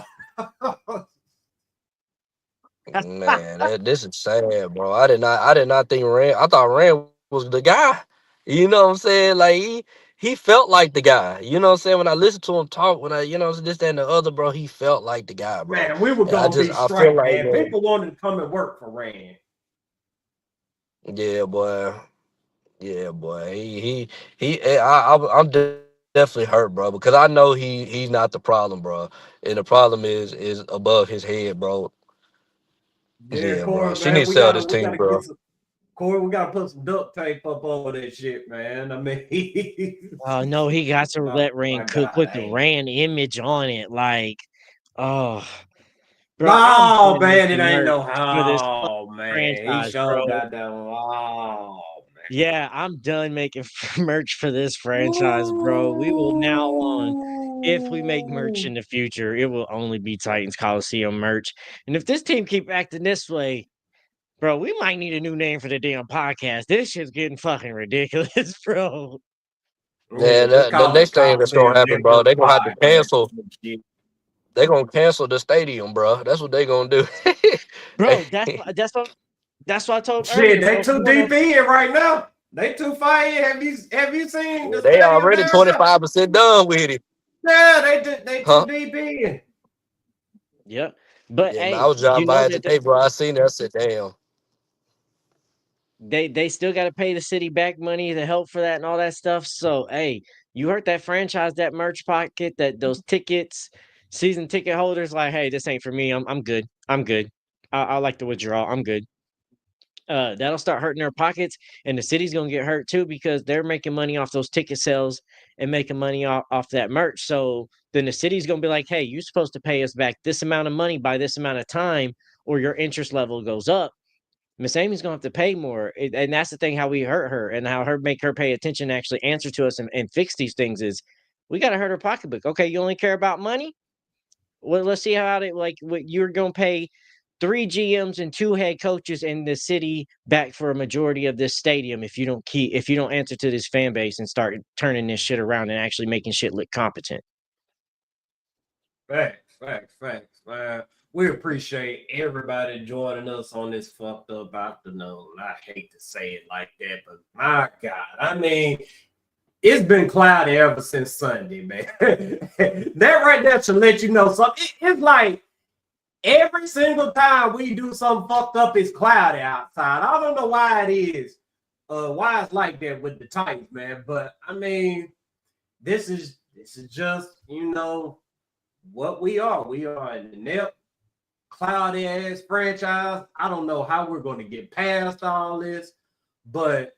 Speaker 4: Man, this is sad, bro. I did not think Ran. I thought Ran was the guy. You know what I'm saying? Like he felt like the guy. You know what I'm saying? When I listened to him talk, when I this that and the other, bro, he felt like the guy, bro.
Speaker 1: Man, we were
Speaker 4: And
Speaker 1: gonna be
Speaker 4: I feel
Speaker 1: straight,
Speaker 4: like,
Speaker 1: man. People wanted to come and work for Ran.
Speaker 4: yeah, boy. Yeah, boy. I'm definitely hurt, bro, because I know he's not the problem, bro. And the problem is above his head, bro.
Speaker 1: Yeah,
Speaker 4: Yeah, bro.
Speaker 1: Corey,
Speaker 4: She
Speaker 1: man,
Speaker 4: needs to sell this team, bro.
Speaker 1: Corey, we gotta put some duct tape up over that shit, man. I mean,
Speaker 2: Oh no, he got to let Ran
Speaker 1: my
Speaker 2: cook,
Speaker 1: God,
Speaker 2: put the Ran image on it. Like, oh, bro, I'm
Speaker 1: no,
Speaker 2: done
Speaker 1: man, it
Speaker 2: making
Speaker 1: ain't
Speaker 2: merch
Speaker 1: no.
Speaker 2: for this
Speaker 1: Oh man, he
Speaker 2: franchise,
Speaker 1: showed
Speaker 2: bro.
Speaker 1: got that. Oh
Speaker 2: Yeah, I'm done making merch for this
Speaker 1: man.
Speaker 2: franchise, bro. We will now on, if we make merch in the future, it will only be Titans Colosseum merch. And if this team keep acting this way, bro, we might need a new name for the damn podcast. This shit's getting fucking ridiculous, bro.
Speaker 1: Yeah,
Speaker 4: Yeah,
Speaker 1: just
Speaker 4: the
Speaker 1: call it
Speaker 4: next thing that's gonna
Speaker 1: Coliseum
Speaker 4: happen, bro,
Speaker 1: Nicholas
Speaker 4: they're gonna have to
Speaker 1: Podcast.
Speaker 4: cancel. They're gonna cancel the stadium, bro. That's what they're gonna do.
Speaker 2: Bro, that's what I told him
Speaker 1: Shit,
Speaker 2: earlier,
Speaker 1: they
Speaker 2: bro.
Speaker 1: too deep in right now. They too far in. Have you seen the
Speaker 4: They
Speaker 1: stadium
Speaker 4: already
Speaker 1: down there?
Speaker 4: 25% done with it.
Speaker 1: Yeah, they too
Speaker 4: Huh?
Speaker 1: deep in.
Speaker 2: Yep. But
Speaker 4: Yeah, man, I
Speaker 2: hey,
Speaker 4: was driving
Speaker 2: you know
Speaker 4: by it
Speaker 2: that
Speaker 4: today, bro. I seen that. I said, damn.
Speaker 2: they still got to pay the city back money to help for that and all that stuff. So hey, you heard that franchise, that merch pocket, that those tickets, season ticket holders, like, hey, this ain't for me. I'm good. I'm good. I like to withdraw. I'm good. That'll start hurting their pockets, and the city's gonna get hurt too because they're making money off those ticket sales and making money off that merch. So then the city's gonna be like, "Hey, you're supposed to pay us back this amount of money by this amount of time, or your interest level goes up." Miss Amy's gonna have to pay more, and that's the thing. How we hurt her and how her make her pay attention, actually answer to us, and fix these things is we got to hurt her pocketbook. Okay, you only care about money. Well, let's see how it like what you're gonna pay 3 GMs and 2 head coaches in the city back for a majority of this stadium if you don't answer to this fan base and start turning this shit around and actually making shit look competent.
Speaker 1: Facts, man. We appreciate everybody joining us on this fucked up afternoon. I hate to say it like that, but my God, I mean, it's been cloudy ever since Sunday, man. That right there should let you know something. It's like every single time we do something fucked up, it's cloudy outside. I don't know why it is. Why it's like that with the Titans, man. But I mean, this is just, what we are. We are an inept, cloudy ass franchise. I don't know how we're going to get past all this, but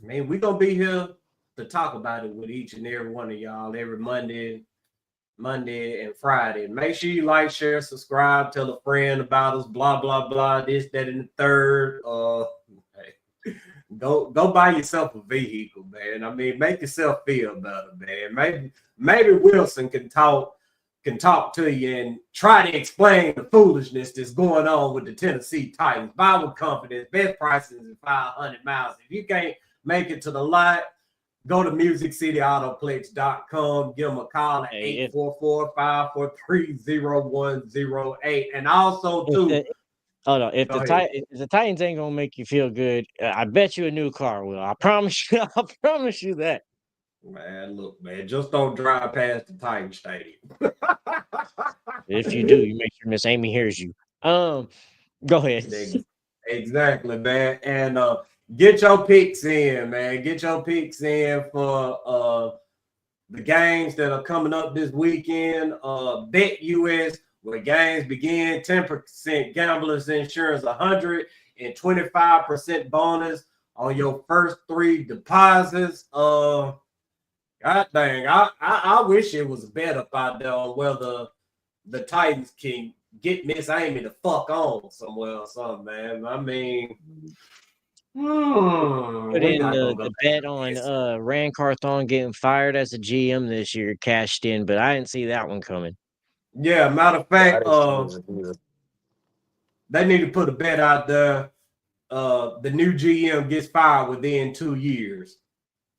Speaker 1: man, we're going to be here to talk about it with each and every one of y'all every Monday and Friday. Make sure you like, share, subscribe, tell a friend about us, blah, blah, blah, this, that, and the third. Go buy yourself a vehicle, man. I mean, make yourself feel better, man. Maybe Wilson can talk to you and try to explain the foolishness that's going on with the Tennessee Titans. Buy with confidence. Best prices in 500 miles. If you can't make it to the lot, go to MusicCityAutoplex.com. Give them a call at 844-543-0108. And also, too,
Speaker 2: if the Titans ain't gonna make you feel good, I bet you a new car will. I promise you. I promise you that.
Speaker 1: Man, look, man, just don't drive past the Titan Stadium.
Speaker 2: If you do, you make sure Miss Amy hears you. Go ahead.
Speaker 1: Exactly, man. And get your picks in, man. Get your picks in for the games that are coming up this weekend. Bet US, where games begin. 10% gamblers insurance, 125% bonus on your first 3 deposits. God dang, I wish it was a bet up out there on whether the Titans can get Miss Amy to fuck on somewhere or something, man. I mean,
Speaker 2: put in the bet on Ran Carthon getting fired as a GM this year, cashed in, but I didn't see that one coming.
Speaker 1: Yeah, matter of fact, they need to put a bet out there. The new GM gets fired within 2 years.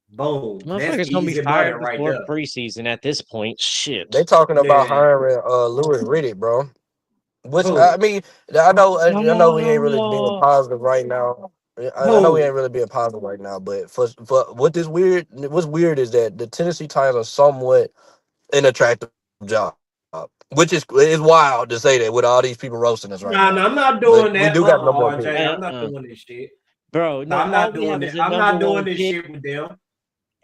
Speaker 1: Boom.
Speaker 2: Motherfucker's gonna be fired before preseason at this point. Shit.
Speaker 4: They talking about hiring Louis Riddick, bro. Which
Speaker 1: Who?
Speaker 4: I mean, I know we ain't really being
Speaker 2: Oh,
Speaker 4: positive right now. I know we
Speaker 1: Who?
Speaker 4: ain't really being positive right now, but for what's weird is that the Tennessee Titans are somewhat an attractive job, which is wild to say that with all these people roasting us right
Speaker 1: Nah,
Speaker 4: now.
Speaker 1: I'm not
Speaker 4: But
Speaker 1: doing
Speaker 4: we
Speaker 1: that.
Speaker 4: do got number one pick.
Speaker 1: RJ, I'm not
Speaker 2: uh-uh.
Speaker 1: doing this shit.
Speaker 2: Bro, no,
Speaker 1: I'm
Speaker 2: all
Speaker 1: not
Speaker 2: we
Speaker 1: doing
Speaker 2: have
Speaker 1: it.
Speaker 2: is a
Speaker 1: I'm
Speaker 2: number
Speaker 1: not doing
Speaker 2: one
Speaker 1: this
Speaker 2: pick.
Speaker 1: shit with them.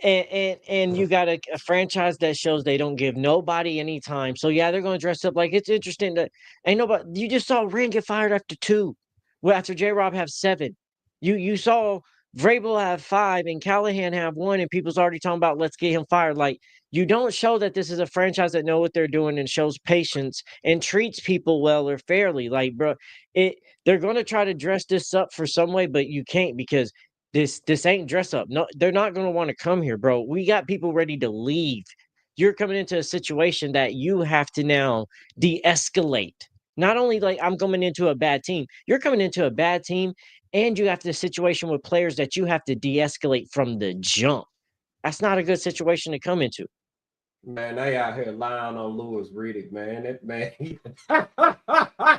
Speaker 2: And you got a franchise that shows they don't give nobody any time. So yeah, they're going to dress up like it's interesting that ain't nobody. You just saw Ran get fired after 2. Well, after J Rob have 7. You saw Vrabel have 5 and Callahan have 1, and people's already talking about let's get him fired. Like you don't show that this is a franchise that know what they're doing and shows patience and treats people well or fairly. Like bro, they're going to try to dress this up for some way, but you can't because this ain't dress up. No, they're not going to want to come here, bro. We got people ready to leave. You're coming into a situation that you have to now de-escalate. Not only like I'm coming into a bad team, you're coming into a bad team, and you have the situation with players that you have to de-escalate from the jump. That's not a good situation to come into.
Speaker 1: Man, they out here lying on Louis Riddick, man. That man,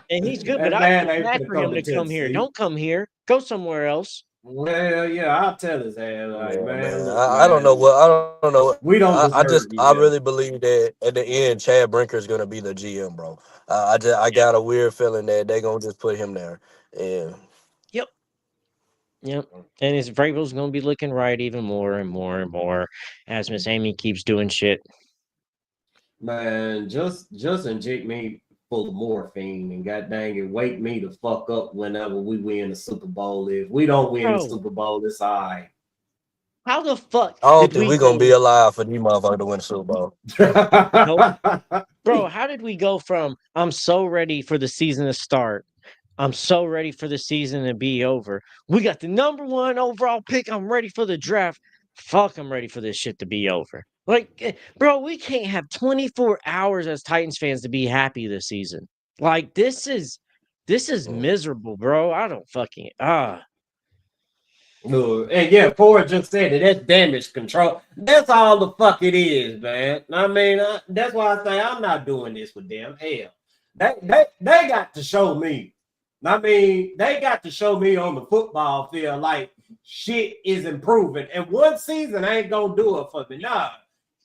Speaker 2: And he's good, but
Speaker 1: that
Speaker 2: I
Speaker 1: man
Speaker 2: feel
Speaker 1: ain't
Speaker 2: bad
Speaker 1: finna
Speaker 2: for
Speaker 1: come
Speaker 2: him
Speaker 1: to
Speaker 2: to come here.
Speaker 1: Tennessee.
Speaker 2: Don't come here. Go somewhere else.
Speaker 1: Well, yeah, I'll tell his ass, like,
Speaker 4: Yeah,
Speaker 1: man,
Speaker 4: man.
Speaker 1: look,
Speaker 4: I don't know
Speaker 1: man,
Speaker 4: what I don't know.
Speaker 1: we don't deserve you
Speaker 4: I
Speaker 1: here.
Speaker 4: really believe that at the end, Chad Brinker is gonna be the GM, bro. I got a weird feeling that they gonna just put him there. And
Speaker 2: Yep. Yep. And his Vrabel's going to be looking right even more and more and more as Miss Amy keeps doing shit.
Speaker 1: Man, just inject me full of morphine and god dang it, wake me the fuck up whenever we win the Super Bowl. If we don't win the
Speaker 2: Bro,
Speaker 1: Super Bowl, it's all right.
Speaker 2: how the fuck
Speaker 4: I don't
Speaker 2: did
Speaker 4: think
Speaker 2: we
Speaker 4: we're gonna be
Speaker 2: go?
Speaker 4: alive for these motherfuckers to win the Super Bowl.
Speaker 2: Nope. Bro, how did we go from I'm so ready for the season to start? I'm so ready for the season to be over. We got the number 1 overall pick. I'm ready for the draft. Fuck, I'm ready for this shit to be over. Like, bro, we can't have 24 hours as Titans fans to be happy this season. Like, this is miserable, bro. I don't fucking
Speaker 1: No, and yeah, Ford just said it. That's damage control. That's all the fuck it is, man. I mean, that's why I say I'm not doing this with them. Hell, they got to show me. I mean, they got to show me on the football field like shit is improving. And one season ain't gonna do it for me. Nah,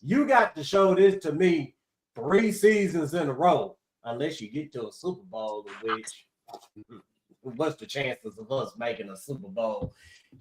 Speaker 1: you got to show this to me 3 seasons in a row, unless you get to a Super Bowl, which what's the chances of us making a Super Bowl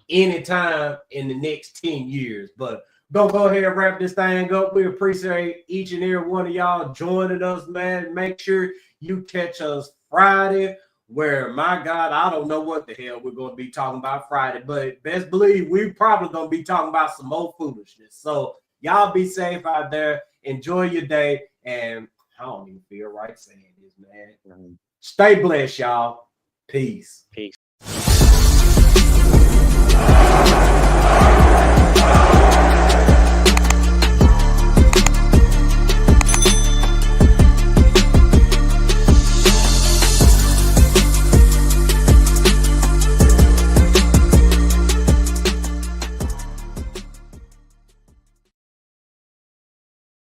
Speaker 1: anytime in the next 10 years? But go ahead and wrap this thing up. We appreciate each and every one of y'all joining us, man. Make sure you catch us Friday, where, my God, I don't know what the hell we're going to be talking about Friday, but best believe we're probably going to be talking about some more foolishness. So y'all be safe out there. Enjoy your day. And I don't even feel right saying this, man. Stay blessed, y'all. Peace.
Speaker 2: peace.